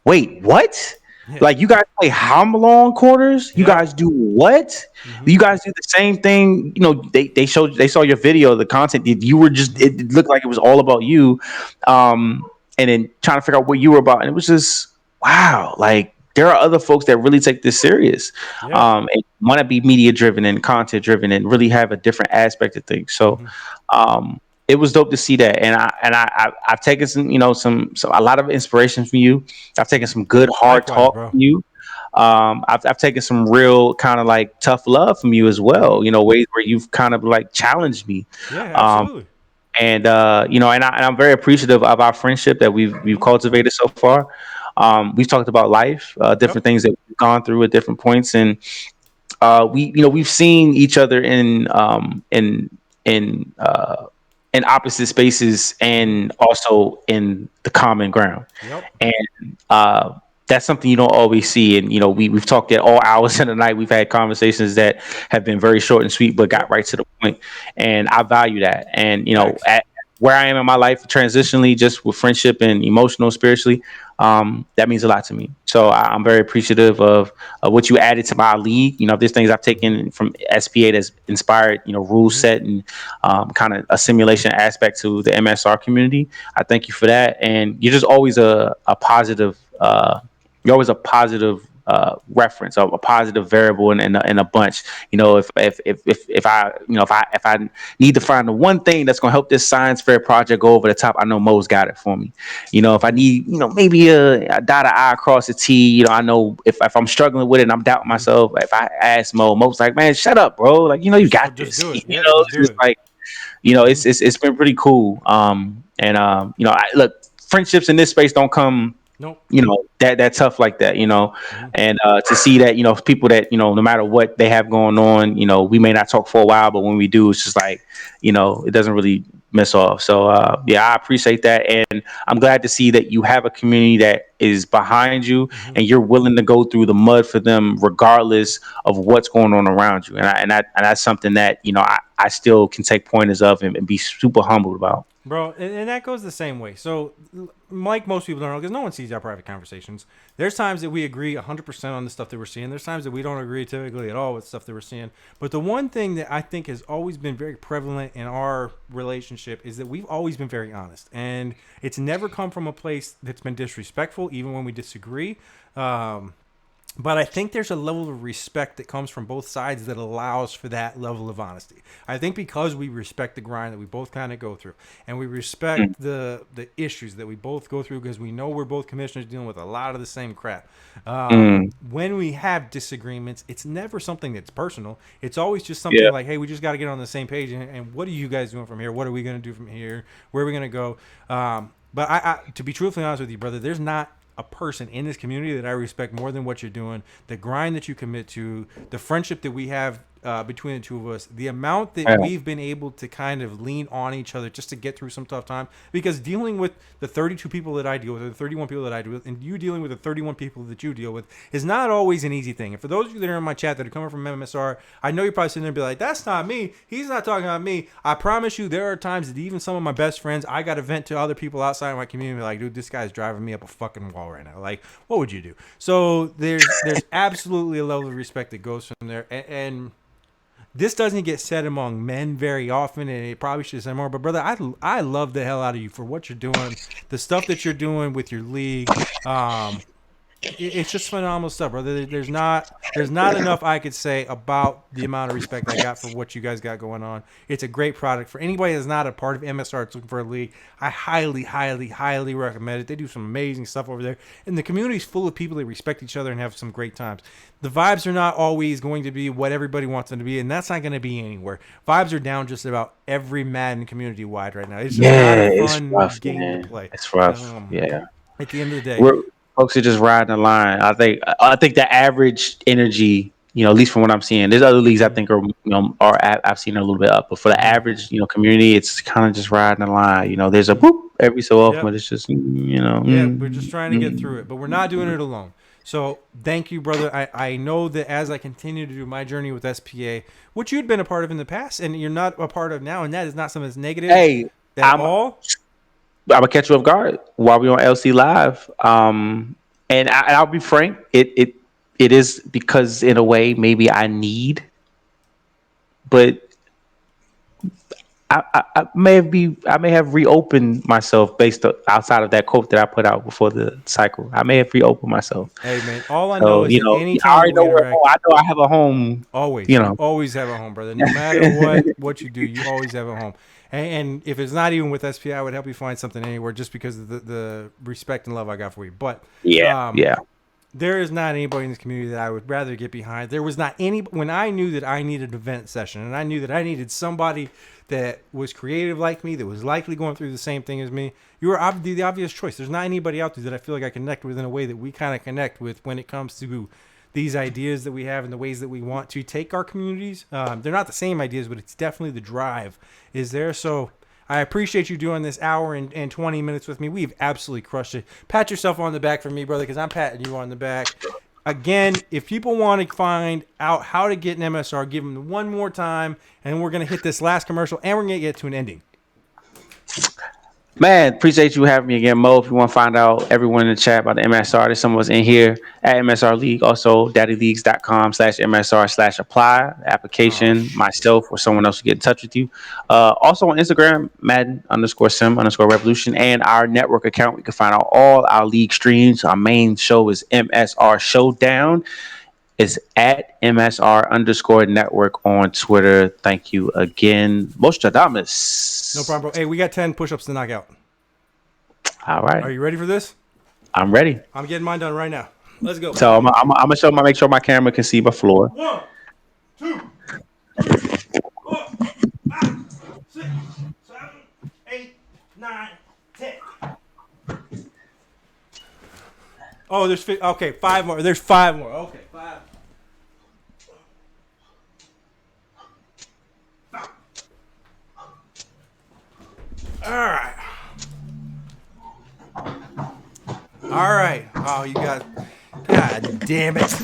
wait, what? Yeah. Like, you guys play how long quarters? You Yep. guys do what? Mm-hmm. You guys do the same thing. You know, they saw your video, the content. You were just, Mm-hmm. it looked like it was all about you. And then trying to figure out what you were about, and it was just wow. Like, there are other folks that really take this serious, Yeah. and want to be media driven and content driven, and really have a different aspect of things. So, Mm-hmm. it was dope to see that, and I've taken some, some a lot of inspiration from you. I've taken some good hard Likewise, talk bro. from you. I've taken some real kind of like tough love from you as Mm-hmm. well. Ways where you've kind of like challenged me. Yeah, Um, absolutely. and I'm very appreciative of our friendship that we've Mm-hmm. cultivated so far. We've talked about life, Yep. different things that we've gone through at different points, and we've seen each other in in opposite spaces, Mm-hmm. and also in the common ground. Yep. And that's something you don't always see. And we've talked at all hours of the night. We've had conversations that have been very short and sweet, but got Yep. right to the point. And I value that. And Facts. at where I am in my life, transitionally, just with friendship and emotional, spiritually, that means a lot to me. So I'm very appreciative of what you added to my league. There's things I've Mm-hmm. taken from SPA that's inspired, rule Mm-hmm. set and kind of a simulation aspect to the MSR community. I thank you for that. And you're just always a positive, you're always a positive reference, a positive variable in a bunch. If I need to find the one thing that's going to help this science fair project go over the top, I know Mo's got it for me. If I Mm-hmm. need, maybe a dot an I across a T, I know if I'm struggling with it and I'm doubting Mm-hmm. myself, if I ask Mo's like, man, shut up, bro. Like, you got Just this. do it. Yep. Just It's do just it. like, Mm-hmm. it's been pretty cool. Look, friendships in this space don't come Nope. that tough like that, Mm-hmm. and to see that, people that, no matter what they have going on, we may not talk for a while, but when we do, it's just like, it doesn't really miss off. So yeah, I appreciate that, and I'm glad to see that you have a community that is behind you, Mm-hmm. and you're willing to go through the mud for them regardless of what's going on around you. And that's something that, I still can take pointers of, and be super humbled about. Bro, and that goes the same way. So, like most people don't know, because no one sees our private conversations. There's times that we agree 100% on the stuff that we're seeing. There's times that we don't agree typically at all with stuff that we're seeing. But the one thing that I think has always been very prevalent in our relationship is that we've always been very honest, and it's never come from a place that's been disrespectful, even when we disagree. Um, but I think there's a level of respect that comes from both sides that allows for that level of honesty. I think because we respect the grind that we both kind of go through, and we Mm, respect the issues that we both go through, because we know we're both commissioners dealing with a lot of the same crap. mm, When we have disagreements, it's never something that's personal. It's always just something yeah. like, hey, we just got to get on the same page, and what are you guys doing from here? What are we going to do from here? Where are we going to go? But to be truthfully honest with you, brother, there's not a person in this community that I respect more than what you're doing, the grind that you commit to, the friendship that we have between the two of us, the amount that Yeah. we've been able to kind of lean on each other just to get through some tough time. Because dealing with the 32 people that I deal with, or the 31 people that I deal with, and you dealing with the 31 people that you deal with, is not always an easy thing. And for those of you that are in my chat that are coming from MSR, I know you're probably sitting there and be like, that's not me. He's not talking about me. I promise you, there are times that even some of my best friends, I got to vent to other people outside of my community, like, dude, this guy's driving me up a fucking wall right now. Like, what would you do? So there's absolutely a level of respect that goes from there, and this doesn't get said among men very often, and it probably should say more. But brother, I love the hell out of you for what you're doing, the stuff that you're doing with your league. Um, it's just phenomenal stuff, brother. There's not enough I could say about the amount of respect I got for what you guys got going on. It's a great product for anybody that's not a part of MSR that's looking for a league. I highly, highly, highly recommend it. They do some amazing stuff over there, and the community's full of people that respect each other and have some great times. The vibes are not always going to be what everybody wants them to be, and that's not going to be anywhere. Vibes are down just about every Madden community wide right now. It's just not a Yeah, it's fun rough, game to man. play. It's rough. Um, Yeah. at the end of the day, We're Folks are just riding the line. I think the average energy, at least from what I'm seeing, there's other leagues I mm-hmm, think I've seen a little bit up, but for the mm-hmm. average, community, it's kind of just riding the line. There's a Mm-hmm. boop every so often, Yep. but it's just, Yeah, we're just trying to get through it, but we're not doing it alone. So thank you, brother. I know that as I continue to do my journey with SPA, which you'd been a part of in the past, and you're not a part of now, and that is not something that's negative Hey, at I'm all. gonna catch you off guard while we're on LC Live. And I'll be frank, it is because in a way maybe I need, but I may have reopened myself outside of that quote that I put out before the cycle. I may have reopened myself. Hey, man, all I know So is that I anytime that already we know where. interact, Oh, I know I have a home. always, You you know, always have a home, brother. No matter what you do, you always have a home. And if it's not even with SPA, I would help you find something anywhere just because of the respect and love I got for you. But yeah, um, yeah. there is not anybody in this community that I would rather get behind. There was not any when I knew that I needed an event session and I knew that I needed somebody that was creative like me, that was likely going through the same thing as me. You were the obvious choice. There's not anybody out there that I feel like I connect with in a way that we kind of connect with when it comes to these ideas that we have and the ways that we want to take our communities. They're not the same ideas, but it's definitely the drive is there. So I appreciate you doing this hour and 20 minutes with me. We've absolutely crushed it. Pat yourself on the back for me, brother, because I'm patting you on the back. Again, if people want to find out how to get an MSR, give them one more time, and we're going to hit this last commercial, and we're going to get to an ending. Man, appreciate you having me again, Mo. If you want to find out everyone in the chat about the MSR, there's some of us in here at MSR League. Also, daddyleagues.com/MSR/apply. Application, myself, or someone else will get in touch with you. Also on Instagram, Madden_Sim_Revolution, and our network account. We can find out all our league streams. Our main show is MSR Showdown. It's at MSR_network on Twitter. Thank you again. Mostradamus. No problem, bro. Hey, we got 10 push-ups to knock out. All right. Are you ready for this? I'm ready. I'm getting mine done right now. Let's go. So I'm gonna make sure my camera can see my floor. 1, 2, 3, 4, 5, 6, 7, 8, 9, 10. Oh, okay, 5 more. There's 5 more. Okay, 5. All right. All right. Oh, you got. God damn it.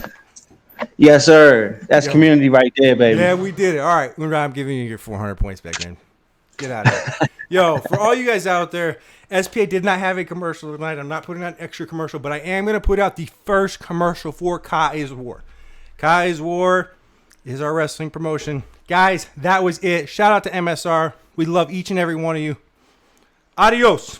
Yes, sir. That's community right there, baby. Yeah, we did it. All right. I'm giving you your 400 points back, man. Get out of here. Yo, for all you guys out there, SPA did not have a commercial tonight. I'm not putting out an extra commercial, but I am going to put out the first commercial for Ka is War. Ka is War is our wrestling promotion. Guys, that was it. Shout out to MSR. We love each and every one of you. Adios.